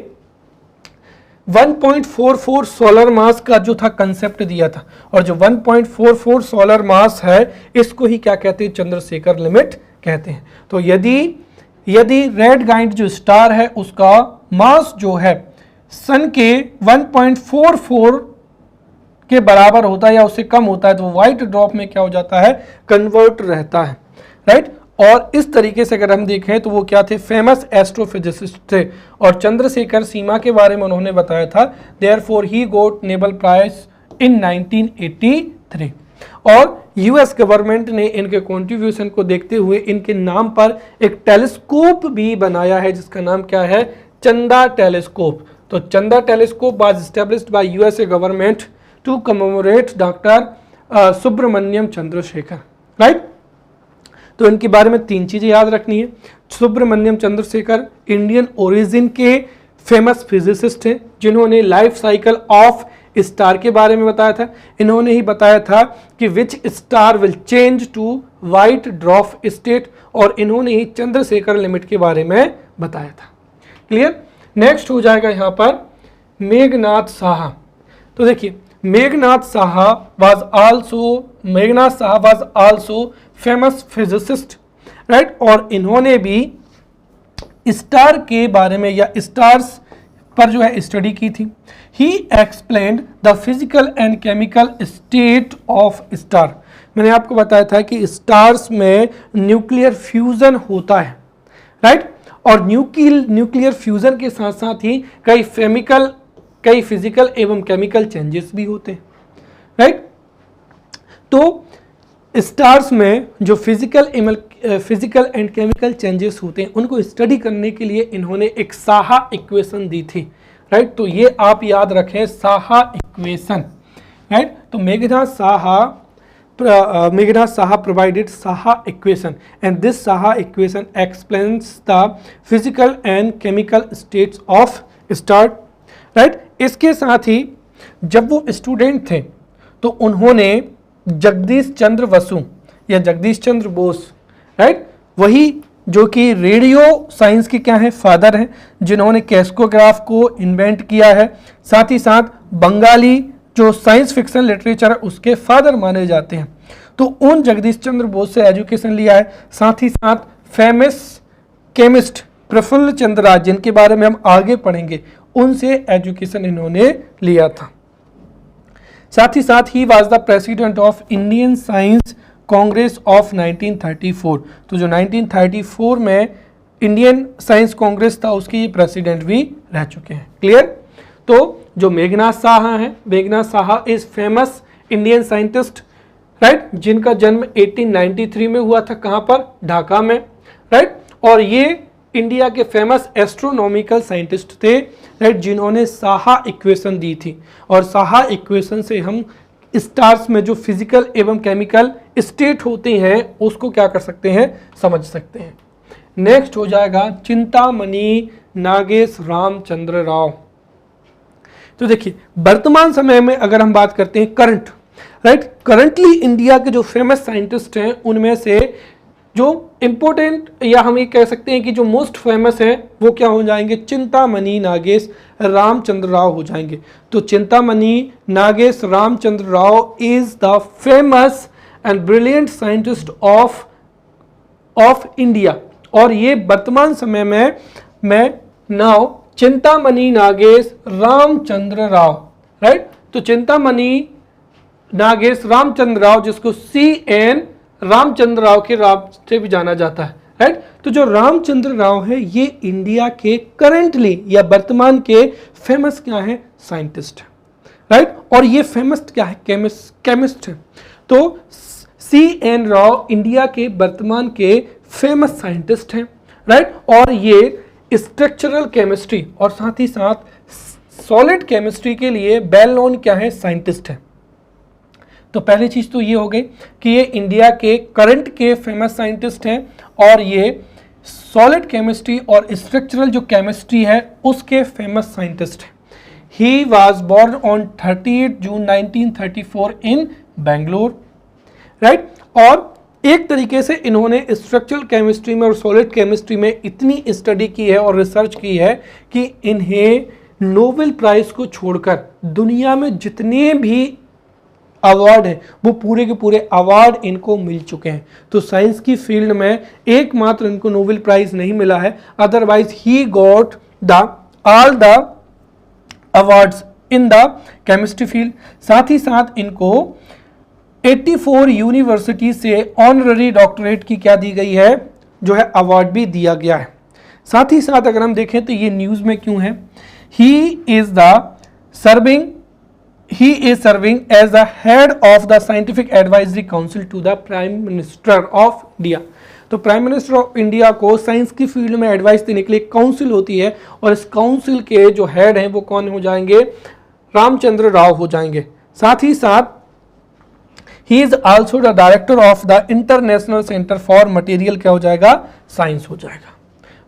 1.44 सोलर मास का जो था कंसेप्ट दिया था। और जो 1.44 सोलर मास है इसको ही क्या कहते हैं? चंद्रशेखर लिमिट कहते हैं। तो यदि रेड गाइंट जो स्टार है उसका मास जो है सन के 1.44 के बराबर होता है या उससे कम होता है तो व्हाइट ड्वार्फ में क्या हो जाता है? कन्वर्ट रहता है, राइट। और इस तरीके से अगर हम देखें तो वो क्या थे, फेमस एस्ट्रोफिजिसिस्ट थे, और चंद्रशेखर सीमा के बारे में उन्होंने बताया था, therefore he got Nobel prize in 1983। और यूएस गवर्नमेंट ने इनके कंट्रीब्यूशन को देखते हुए इनके नाम पर एक टेलीस्कोप भी बनाया है, जिसका नाम क्या है, चंदा टेलीस्कोप। तो Chandra telescope was established by USA government to commemorate doctor Subramaniam Chandrasekhar, right. तो इनके बारे में 3 चीजें याद रखनी है। सुब्रमण्यम चंद्रशेखर इंडियन ओरिजिन के फेमस फिजिसिस्ट हैं, जिन्होंने लाइफ साइकिल ऑफ स्टार के बारे में बताया था। इन्होंने ही बताया था कि which star will change to white dwarf state, और इन्होंने ही चंद्रशेखर लिमिट के बारे में बताया था। क्लियर। नेक्स्ट हो जाएगा यहाँ पर मेघनाथ साहा। तो देखिए Meghnath Saha was also famous physicist, right. और इन्होंने भी स्टार के बारे में या स्टार्स पर जो है स्टडी की थी। ही explained the physical and chemical state of star. मैंने आपको बताया था कि स्टार्स में न्यूक्लियर फ्यूजन होता है, राइट। और न्यूक्लियर फ्यूजन के साथ साथ ही कई फिजिकल एवं केमिकल चेंजेस भी होते हैं, राइट। तो स्टार्स में जो फिजिकल एंड केमिकल चेंजेस होते हैं उनको स्टडी करने के लिए इन्होंने एक साहा इक्वेशन दी थी, राइट। तो ये आप याद रखें, साहा इक्वेशन, राइट। तो Meghnath Saha provided Saha equation, and this Saha equation explains the physical and chemical states of star, right। इसके साथ ही जब वो स्टूडेंट थे तो उन्होंने जगदीश चंद्र बसु या जगदीश चंद्र बोस, राइट, वही जो कि रेडियो साइंस के क्या है, फादर हैं, जिन्होंने कैस्कोग्राफ को इन्वेंट किया है। साथ ही साथ बंगाली जो साइंस फिक्शन लिटरेचर है उसके फादर माने जाते हैं। तो उन जगदीश चंद्र बोस से एजुकेशन लिया है। साथ ही साथ फेमस केमिस्ट प्रफुल्ल चंद्र राज, जिनके बारे में हम आगे पढ़ेंगे, उनसे एजुकेशन इन्होंने लिया था। साथ ही साथ he was the president of Indian science Congress of 1934। तो जो 1934 में इंडियन साइंस कांग्रेस था उसके ये प्रेसिडेंट भी रह चुके हैं। क्लियर। तो जो मेघनाथ साहा हैं, Meghnath Saha is famous Indian scientist, right, जिनका जन्म 1893 में हुआ था। कहां पर, ढाका में, राइट। और ये इंडिया के फेमस एस्ट्रोनॉमिकल साइंटिस्ट थे, राइट, जिन्होंने साहा इक्वेशन दी थी। और साहा इक्वेशन से हम स्टार्स में जो फिजिकल एवं केमिकल स्टेट होते हैं उसको क्या कर सकते हैं, समझ सकते हैं। नेक्स्ट हो जाएगा चिंतामणि नागेश रामचंद्र राव। तो देखिए वर्तमान समय में अगर हम बात करते हैं करंट, राइट, करंटली इंडिया के जो फेमस साइंटिस्ट हैं उनमें से जो इंपॉर्टेंट या हम ये कह सकते हैं कि जो मोस्ट फेमस है वो क्या हो जाएंगे, चिंतामणि नागेश रामचंद्र राव हो जाएंगे। तो Chintamani Nagesh Ramchandra Rao is the famous and brilliant scientist of India. और ये वर्तमान समय में नाउ चिंतामणि नागेश रामचंद्र राव, राइट। तो चिंतामणि नागेश रामचंद्र राव, जिसको CN रामचंद्र राव के राव से भी जाना जाता है, राइट। तो जो रामचंद्र राव है ये इंडिया के करेंटली या वर्तमान के फेमस क्या है, साइंटिस्ट है, राइट। और ये फेमस क्या है, केमिस्ट है। तो CN राव इंडिया के वर्तमान के फेमस साइंटिस्ट हैं, राइट। और ये स्ट्रक्चरल केमिस्ट्री और साथ ही साथ सॉलिड केमिस्ट्री के लिए वेल नोन क्या है, साइंटिस्ट है। तो पहली चीज तो ये हो गई कि ये इंडिया के करंट के फेमस साइंटिस्ट हैं और ये सॉलिड केमिस्ट्री और स्ट्रक्चरल जो केमिस्ट्री है उसके फेमस साइंटिस्ट हैं। He was born on 38 June 1934 in Bangalore, right. और एक तरीके से इन्होंने स्ट्रक्चरल केमिस्ट्री में और सॉलिड केमिस्ट्री में इतनी स्टडी की है और रिसर्च की है कि इन्हें नोबेल प्राइज को छोड़कर दुनिया में जितने भी अवार्ड हैं वो पूरे के पूरे अवार्ड इनको मिल चुके हैं। तो साइंस की फील्ड में एकमात्र इनको नोबेल प्राइज नहीं मिला है, otherwise he got all the awards in the chemistry field. साथ ही साथ इनको 84 यूनिवर्सिटी से ऑनररी डॉक्टरेट की क्या दी गई है, जो है अवार्ड भी दिया गया है। साथ ही साथ अगर हम देखें तो ये न्यूज़ में क्यों है, he is serving as the head of the scientific advisory council to the prime minister of India. तो प्राइम मिनिस्टर ऑफ इंडिया को साइंस की फील्ड में एडवाइस देने के लिए काउंसिल होती है, और इस काउंसिल के जो हेड हैं वो कौन हो जाएंगे, रामचंद्र राव हो जाएंगे। साथ ही साथ he is also the director of the international centre for material क्या हो जाएगा, साइंस हो जाएगा।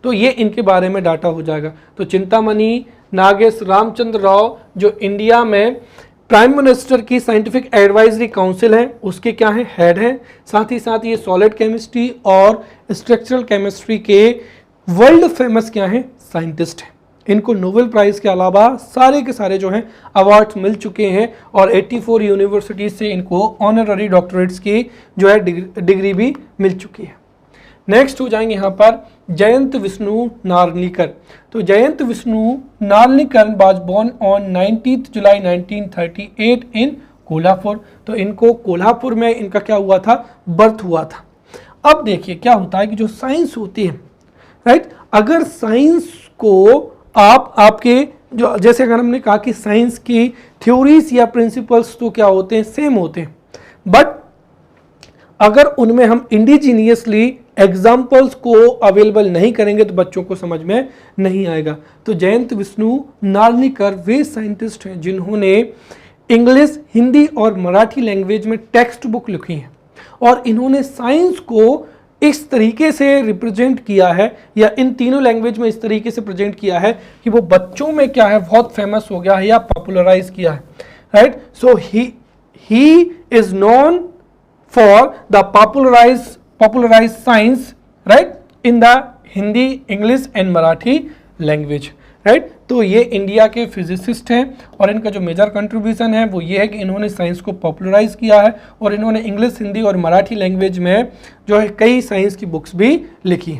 तो ये इनके बारे में डाटा हो जाएगा। तो चिंतामणि नागेश रामचंद्र राव जो इंडिया में प्राइम मिनिस्टर की साइंटिफिक एडवाइजरी काउंसिल है उसके क्या है, हेड हैं। साथ ही साथ ये सॉलिड केमिस्ट्री और स्ट्रक्चरल केमिस्ट्री के वर्ल्ड फेमस क्या हैं, साइंटिस्ट हैं। इनको नोबेल प्राइज़ के अलावा सारे के सारे जो हैं अवार्ड्स मिल चुके हैं, और 84 यूनिवर्सिटीज से इनको ऑनररी डॉक्टरेट्स की जो है डिग्री भी मिल चुकी है। नेक्स्ट हो जाएंगे यहाँ पर जयंत विष्णु नार्लिकर। तो Jayant Vishnu Narlikar was born on 19 July 1938 in Kolhapur. तो इनको कोल्हापुर में इनका क्या हुआ था, बर्थ हुआ था। अब देखिए क्या होता है कि जो साइंस होती है, राइट, अगर साइंस को आपके जो जैसे अगर हमने कहा कि साइंस की थ्योरीज या प्रिंसिपल्स तो क्या होते हैं, सेम होते हैं, बट अगर उनमें हम इंडिजीनियसली एग्जाम्पल्स को अवेलेबल नहीं करेंगे तो बच्चों को समझ में नहीं आएगा। तो जयंत विष्णु नार्लिकर वे साइंटिस्ट हैं जिन्होंने इंग्लिश, हिंदी और मराठी लैंग्वेज में टेक्स्ट बुक लिखी है, और इन्होंने साइंस को इस तरीके से रिप्रेजेंट किया है, या इन तीनों लैंग्वेज में इस तरीके से प्रेजेंट किया है कि वो बच्चों में क्या है, बहुत फेमस हो गया है या पॉपुलराइज किया है, right. So he is known for the popularize science, right, in the Hindi, English and Marathi language, right. तो ये इंडिया के फिजिसिस्ट हैं, और इनका जो मेजर कंट्रीब्यूशन है वो ये है कि इन्होंने साइंस को पॉपुलराइज किया है, और इन्होंने इंग्लिश, हिंदी और मराठी लैंग्वेज में जो है कई साइंस की बुक्स भी लिखी।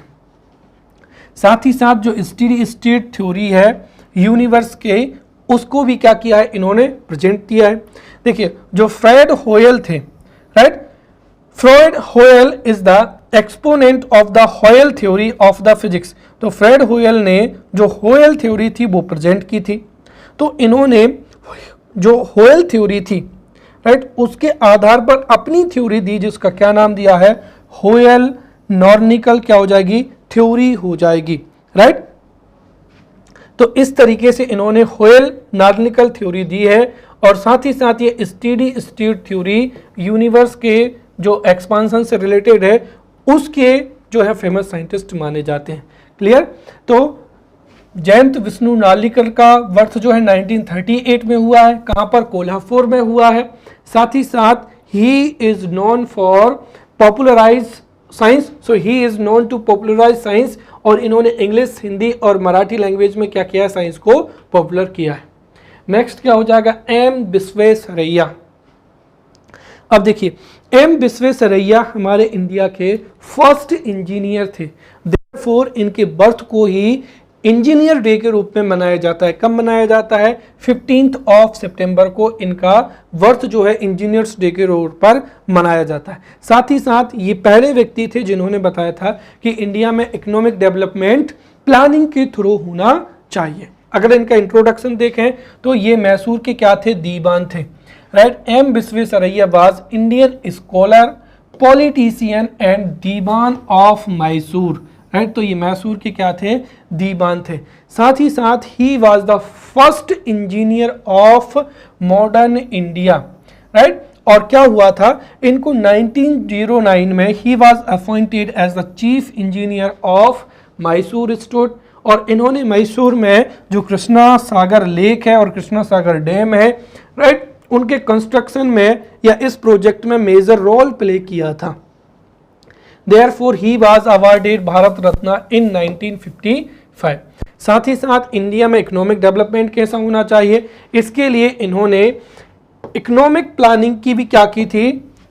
साथ ही साथ जो स्टेडी स्टेट थ्योरी है यूनिवर्स के, उसको भी क्या किया है, इन्होंने प्रेजेंट किया है। देखिए जो फ्रेड होयल थे, राइट, फ्रॉइड होयल is the exponent of the होयल थ्योरी ऑफ द फिजिक्स। तो फ्रेड होयल ने जो होयल थ्योरी थी वो प्रेजेंट की थी। तो इन्होंने जो होयल थ्योरी थी, राइट, उसके आधार पर अपनी थ्योरी दी जिसका क्या नाम दिया है, होयल नॉर्निकल क्या हो जाएगी, थ्योरी हो जाएगी, राइट। तो इस तरीके से इन्होंने होयल नॉर्निकल थ्योरी दी है, और साथ ही साथ ये स्टेडी स्टेट थ्योरी यूनिवर्स के जो एक्सपांसन से रिलेटेड है उसके जो है फेमस साइंटिस्ट माने जाते हैं। क्लियर। तो जयंत विष्णु नार्लिकर का बर्थ जो है 1938 में हुआ है, कहाँ पर, कोल्हापुर में हुआ है। साथ ही साथ he is known for popularise science, so he is known to popularise science, और इन्होंने इंग्लिश, हिंदी और मराठी लैंग्वेज में क्या किया है, साइंस को पॉपुलर किया है। नेक्स्ट क्या हो जाएगा, एम विश्वेश्वरैया। अब देखिए एम विश्वेश्वरैया हमारे इंडिया के फर्स्ट इंजीनियर थे, देयरफॉर इनके बर्थ को ही इंजीनियर डे के रूप में मनाया जाता है। कब मनाया जाता है, 15 सितंबर को इनका बर्थ जो है इंजीनियर्स डे के रोड पर मनाया जाता है। साथ ही साथ ये पहले व्यक्ति थे जिन्होंने बताया था कि इंडिया में इकोनॉमिक डेवलपमेंट प्लानिंग के थ्रू होना चाहिए। अगर इनका इंट्रोडक्शन देखें तो ये मैसूर के क्या थे, दीवान थे, right. M Visvesvaraya was Indian scholar, politician and Dewan of Mysore, right. तो ये मैसूर के क्या थे, दीवान थे। साथ ही साथ he was the first engineer of modern India, right. और क्या हुआ था, इनको 1909 में he was appointed as the chief engineer of Mysore state, और इन्होंने मैसूर में जो कृष्णा सागर लेक है और कृष्णा सागर डैम है, राइट, उनके कंस्ट्रक्शन में या इस प्रोजेक्ट में मेजर रोल प्ले किया था। Therefore he was awarded Bharat Ratna in 1955। साथ ही साथ इंडिया में इकोनॉमिक डेवलपमेंट कैसा होना चाहिए, इसके लिए इन्होंने इकोनॉमिक प्लानिंग की भी क्या की थी,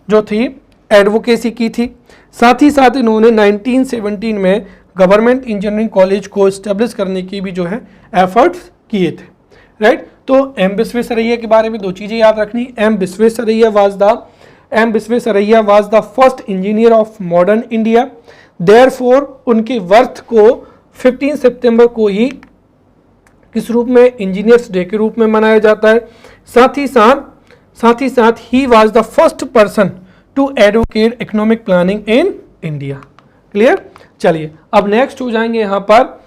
जो थी एडवोकेसी की थी। साथ ही साथ इन्होंने 1917 में गवर्नमेंट इंजीनियरिंग कॉलेज को इस्टेब्लिश करने की भी जो है एफर्ट्स किए थे, राइट। तो एम विश्वेश्वरैया के बारे में दो चीज़ें याद रखनी। M Visvesvaraya was the M Visvesvaraya was the first engineer of modern India. Therefore उनके वर्थ को 15 सितंबर को ही किस रूप में, इंजीनियर्स डे के रूप में मनाया जाता है। साथ ही साथ he was the first person to advocate economic planning in India. Clear. चलिए अब नेक्स्ट हो जाएंगे यहां पर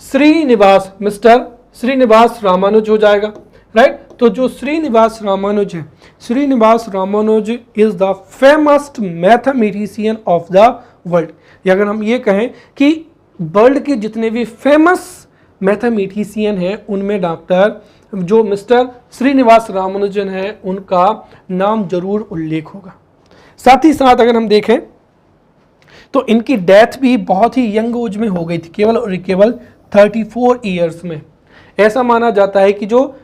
श्रीनिवास, मिस्टर श्रीनिवास रामानुज हो जाएगा, राइट। तो जो श्रीनिवास रामानुज है, Srinivasa Ramanujan is the famous mathematician of the world. या अगर हम ये कहें कि वर्ल्ड के जितने भी फेमस मैथमेटिशियन हैं उनमें डॉक्टर जो मिस्टर श्रीनिवास रामानुजन है उनका नाम जरूर उल्लेख होगा। साथ ही साथ अगर हम देखें तो इनकी डेथ भी बहुत ही यंग एज में हो गई थी, केवल और केवल 34 ईयर्स में। ऐसा माना जाता है कि जो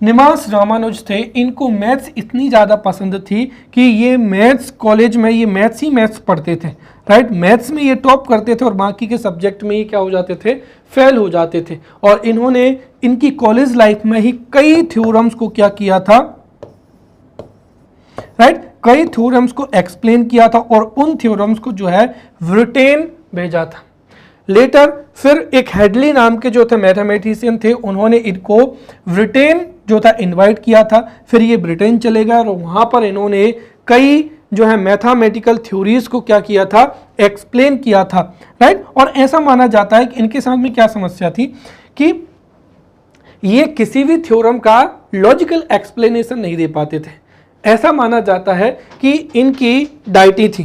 निवास रामानुज थे इनको मैथ्स इतनी ज़्यादा पसंद थी कि ये मैथ्स कॉलेज में ये मैथ्स पढ़ते थे, राइट। मैथ्स में ये टॉप करते थे और बाकी के सब्जेक्ट में ये क्या हो जाते थे, फेल हो जाते थे। और इन्होंने इनकी कॉलेज लाइफ में ही कई थ्योरम्स को क्या किया था, राइट, कई थ्योरम्स को एक्सप्लेन किया था और उन थ्योरम्स को जो है ब्रिटेन भेजा था। लेटर फिर एक हेडली नाम के जो थे मैथमेटिशियन थे उन्होंने इनको ब्रिटेन जो था इनवाइट किया था। फिर ये ब्रिटेन चले गए और वहाँ पर इन्होंने कई जो है मैथमेटिकल थ्योरीज को क्या किया था, एक्सप्लेन किया था, राइट। और ऐसा माना जाता है कि इनके साथ में क्या समस्या थी कि ये किसी भी थ्योरम का लॉजिकल एक्सप्लेनेशन नहीं दे पाते थे। ऐसा माना जाता है कि इनकी डाइटी थी,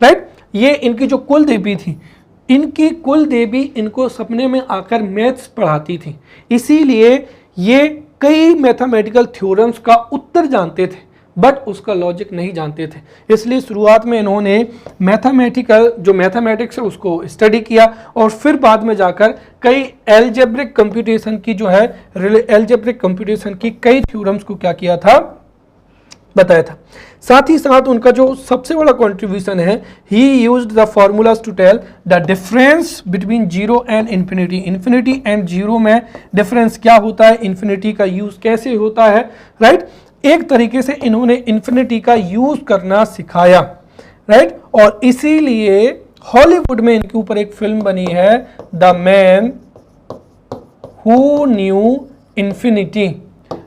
राइट, ये इनकी जो कुल देवी थी, इनकी कुल देवी इनको सपने में आकर मैथ्स पढ़ाती थी, इसीलिए ये कई मैथमेटिकल थ्योरम्स का उत्तर जानते थे बट उसका लॉजिक नहीं जानते थे। इसलिए शुरुआत में इन्होंने मैथमेटिक्स है उसको स्टडी किया और फिर बाद में जाकर कई एल्जेब्रिक कंप्यूटेशन की जो है एल्जेब्रिक कंप्यूटेशन की कई थ्योरम्स को क्या किया था, बताया था। साथ ही साथ उनका जो सबसे बड़ा कंट्रीब्यूशन है, he used the formulas to tell the difference between zero and infinity. Infinity and zero में डिफरेंस क्या होता है, इन्फिनिटी का यूज कैसे होता है, राइट। एक तरीके से इन्होंने इन्फिनिटी का यूज करना सिखाया, राइट। और इसीलिए हॉलीवुड में इनके ऊपर एक फिल्म बनी है, the man who knew infinity,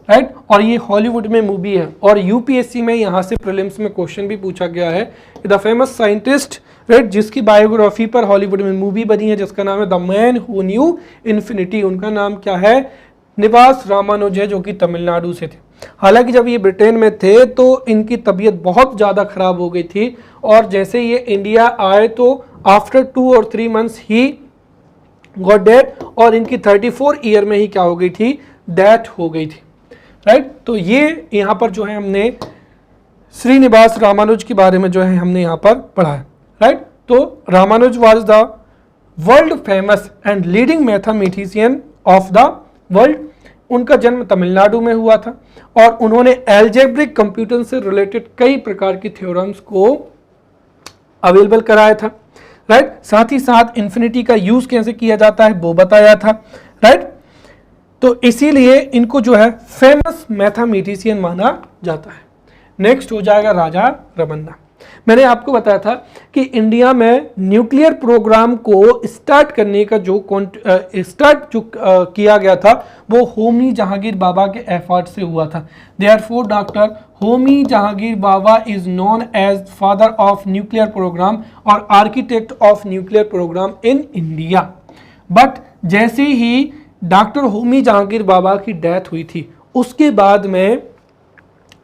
right. और ये हॉलीवुड में मूवी है और यूपीएससी में यहाँ से प्रीलिम्स में क्वेश्चन भी पूछा गया है। द फेमस साइंटिस्ट, राइट, जिसकी बायोग्राफी पर हॉलीवुड में मूवी बनी है जिसका नाम है the man who knew infinity, उनका नाम क्या है, निवास रामानुज है, जो कि तमिलनाडु से थे। हालांकि जब ये ब्रिटेन में थे तो इनकी तबीयत बहुत ज़्यादा खराब हो गई थी और जैसे ये इंडिया आए तो आफ्टर 2 और 3 मंथ्स ही गॉट डेड और इनकी 34 ईयर में ही क्या हो गई थी, डेथ हो गई थी, राइट। तो ये यहाँ पर जो है हमने श्रीनिवास रामानुज के बारे में जो है हमने यहाँ पर पढ़ा है, राइट। तो Ramanujan was the world famous and leading mathematician of the world. उनका जन्म तमिलनाडु में हुआ था और उन्होंने एल्जेब्रिक कंप्यूटर से रिलेटेड कई प्रकार की थ्योरम्स को अवेलेबल कराया था, राइट। साथ ही साथ इन्फिनिटी का यूज कैसे किया जाता है वो बताया था, राइट। तो इसीलिए इनको जो है फेमस मैथमेटिशियन माना जाता है। नेक्स्ट हो जाएगा राजा रमन्ना। मैंने आपको बताया था कि इंडिया में न्यूक्लियर प्रोग्राम को स्टार्ट करने का जो किया गया था वो होमी जहांगीर बाबा के एफर्ट से हुआ था। Therefore doctor Homi Jehangir Bhabha is known as father of nuclear programme और architect of nuclear programme in India. But जैसे ही डॉक्टर होमी जहांगीर बाबा की डेथ हुई थी उसके बाद में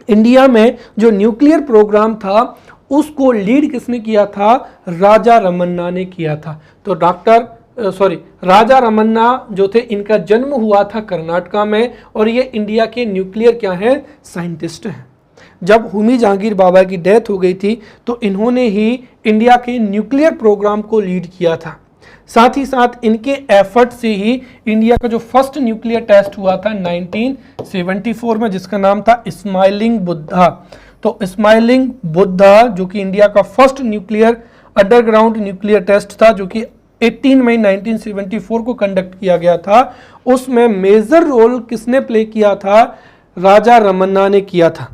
इंडिया में जो न्यूक्लियर प्रोग्राम था उसको लीड किसने किया था, राजा रमन्ना ने किया था। तो राजा रमन्ना जो थे इनका जन्म हुआ था कर्नाटका में और ये इंडिया के न्यूक्लियर क्या है, साइंटिस्ट हैं। जब होमी जहांगीर बाबा की डेथ हो गई थी तो इन्होंने ही इंडिया के न्यूक्लियर प्रोग्राम को लीड किया था। साथ ही साथ इनके एफर्ट से ही इंडिया का जो फर्स्ट न्यूक्लियर टेस्ट हुआ था 1974 में जिसका नाम था स्माइलिंग बुद्धा। तो स्माइलिंग बुद्धा जो कि इंडिया का first nuclear underground nuclear test था जो कि 18 मई 1974 को कंडक्ट किया गया था, उसमें मेजर रोल किसने प्ले किया था, राजा रमन्ना ने किया था,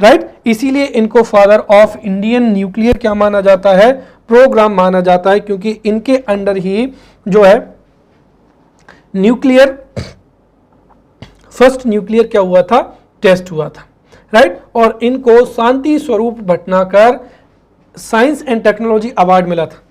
राइट। इसीलिए इनको फादर ऑफ इंडियन न्यूक्लियर क्या माना जाता है, प्रोग्राम माना जाता है, क्योंकि इनके अंडर ही जो है न्यूक्लियर फर्स्ट न्यूक्लियर क्या हुआ था, टेस्ट हुआ था, राइट। और इनको शांति Swarup Bhatnagar science and technology award मिला था।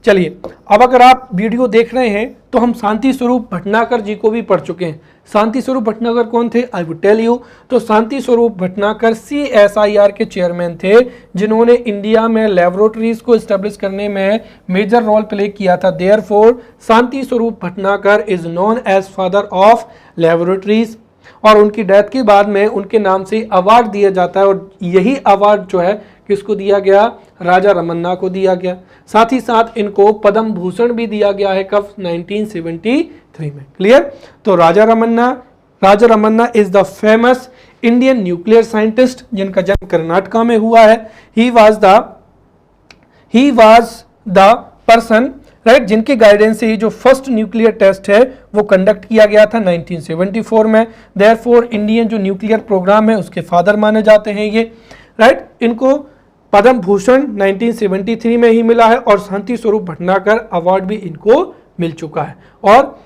चलिए अब अगर आप वीडियो देख रहे हैं तो हम शांति स्वरूप भटनागर जी को भी पढ़ चुके हैं। शांति स्वरूप भटनागर कौन थे, आई वुड टेल यू। तो शांति स्वरूप भटनागर CSIR के चेयरमैन थे, जिन्होंने इंडिया में लेबोरेटरीज को एस्टेब्लिश करने में मेजर रोल प्ले किया था। Therefore Shanti Swarup Bhatnagar is known as father of laboratories, और उनकी डेथ के बाद में उनके नाम से अवार्ड दिया जाता है। और यही अवार्ड जो है किसको दिया गया, राजा रमन्ना को दिया गया। साथ ही साथ इनको पद्म भूषण भी दिया गया है, कब, 1973 में। क्लियर। तो Raja Ramanna is the famous Indian nuclear scientist, जिनका जन्म कर्नाटका में हुआ है। He was the person, right, जिनके गाइडेंस से ही जो फर्स्ट न्यूक्लियर टेस्ट है वो कंडक्ट किया गया था 1974 में। देयरफॉर इंडियन जो न्यूक्लियर प्रोग्राम है उसके फादर माने जाते हैं ये, राइट। इनको पद्म भूषण 1973 में ही मिला है, और शांति स्वरूप भटनागर अवार्ड भी इनको मिल चुका है। और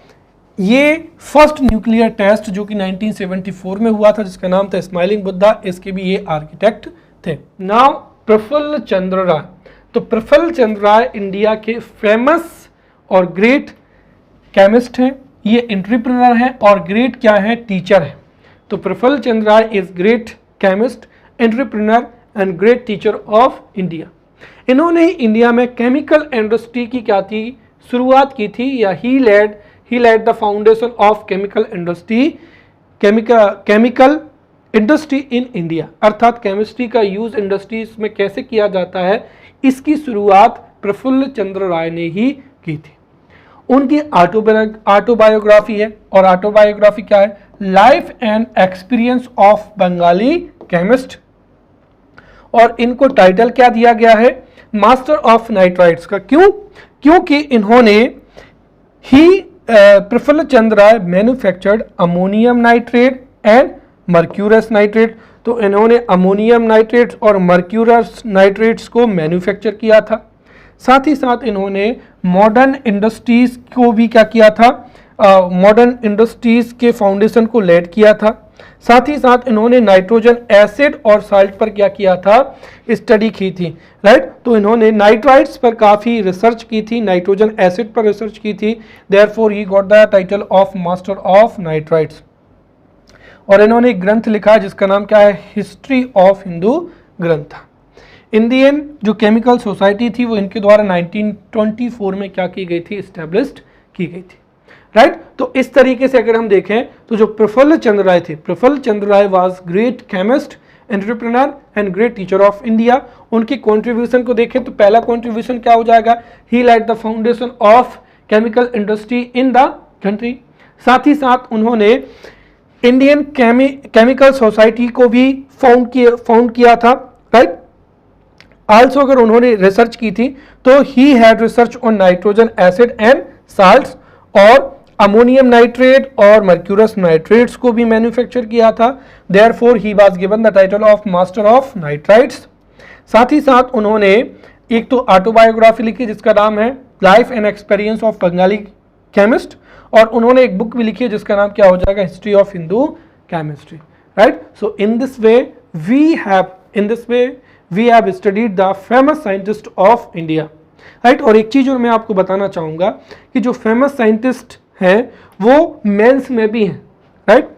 ये फर्स्ट न्यूक्लियर टेस्ट जो कि 1974 में हुआ था, जिसका नाम था स्माइलिंग बुद्धा, इसके भी ये आर्किटेक्ट थे। नाउ प्रफुल्ल चंद्र राय। तो प्रफुल्ल चंद्र राय इंडिया के फेमस और ग्रेट केमिस्ट हैं, ये एंटरप्रेन्योर हैं और ग्रेट क्या है, टीचर है। तो Prafulla Chandra Ray is great chemist, entrepreneur and great teacher of India. इन्होंने इंडिया में केमिकल इंडस्ट्री की क्या थी, शुरुआत की थी, या he led the foundation of chemical industry in India. अर्थात केमिस्ट्री का यूज इंडस्ट्रीज में कैसे किया जाता है, इसकी शुरुआत प्रफुल्ल चंद्र राय ने ही की थी। उनकी ऑटोबायोग्राफी है, और ऑटोबायोग्राफी क्या है, life and experience of Bengali chemist. और इनको टाइटल क्या दिया गया है, मास्टर ऑफ नाइट्राइट्स का। क्यों, क्योंकि इन्होंने Prafulla Chandra Ray manufactured ammonium nitrate and mercurous nitrate. तो इन्होंने अमोनियम नाइट्रेट्स और मर्क्यूरस नाइट्रेट्स को मैन्युफैक्चर किया था। साथ ही साथ इन्होंने मॉडर्न इंडस्ट्रीज को भी क्या किया था, मॉडर्न इंडस्ट्रीज के फाउंडेशन को लेड किया था। साथ ही साथ इन्होंने नाइट्रोजन एसिड और साल्ट पर क्या किया था, स्टडी की थी, राइट। तो इन्होंने नाइट्राइट्स पर काफ़ी रिसर्च की थी, नाइट्रोजन एसिड पर रिसर्च की थी। Therefore he got the title of master of nitrites. और इन्होंने एक ग्रंथ लिखा जिसका नाम क्या है, हिस्ट्री ऑफ हिंदू ग्रंथ। इंडियन जो केमिकल सोसाइटी थी वो इनके द्वारा 1924 में क्या की गई थी, इस्टेब्लिश्ड की गई थी, राइट। तो इस तरीके से अगर हम देखें तो जो प्रफुल्ल चंद्र राय थे, Prafulla Chandra Ray was great chemist, entrepreneur and great teacher of India. उनकी कंट्रीब्यूशन को देखें तो पहला कंट्रीब्यूशन क्या हो जाएगा, he led the foundation of chemical industry in the country. साथ ही साथ उन्होंने इंडियन केमिकल सोसाइटी को भी फाउंड किया था, राइट। आल्सो अगर उन्होंने रिसर्च की थी तो he had research on nitrogen acid and salts, और अमोनियम नाइट्रेट और मर्क्यूरस नाइट्रेट्स को भी मैन्युफैक्चर किया था। Therefore he was given the title of master of nitrites. साथ ही साथ उन्होंने एक तो ऑटोबायोग्राफी लिखी जिसका नाम है life and experience of Bengali chemist, और उन्होंने एक बुक भी लिखी है जिसका नाम क्या हो जाएगा, history of Hindu chemistry, right. So in this way we have studied the famous scientist of India, right. और एक चीज और मैं आपको बताना चाहूंगा कि जो फेमस साइंटिस्ट हैं वो मेंस में भी हैं, राइट।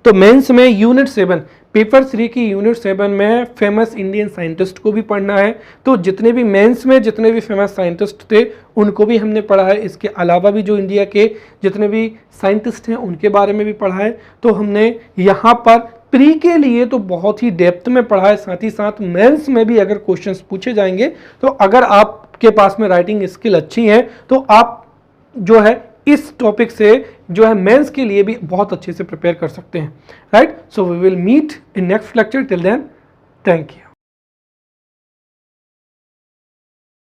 तो मेंस में यूनिट 7 पेपर 3 की यूनिट 7 में फेमस इंडियन साइंटिस्ट को भी पढ़ना है। तो जितने भी मेंस में जितने भी फेमस साइंटिस्ट थे उनको भी हमने पढ़ा है। इसके अलावा भी जो इंडिया के जितने भी साइंटिस्ट हैं उनके बारे में भी पढ़ा है। तो हमने यहाँ पर प्री के लिए तो बहुत ही डेप्थ में पढ़ा है, साथ ही साथ मेंस में भी अगर क्वेश्चंस पूछे जाएंगे तो अगर आपके पास में राइटिंग स्किल अच्छी है तो आप जो है इस टॉपिक से जो है मेंस के लिए भी बहुत अच्छे से प्रिपेयर कर सकते हैं, right. So we will meet in next lecture, till then thank you.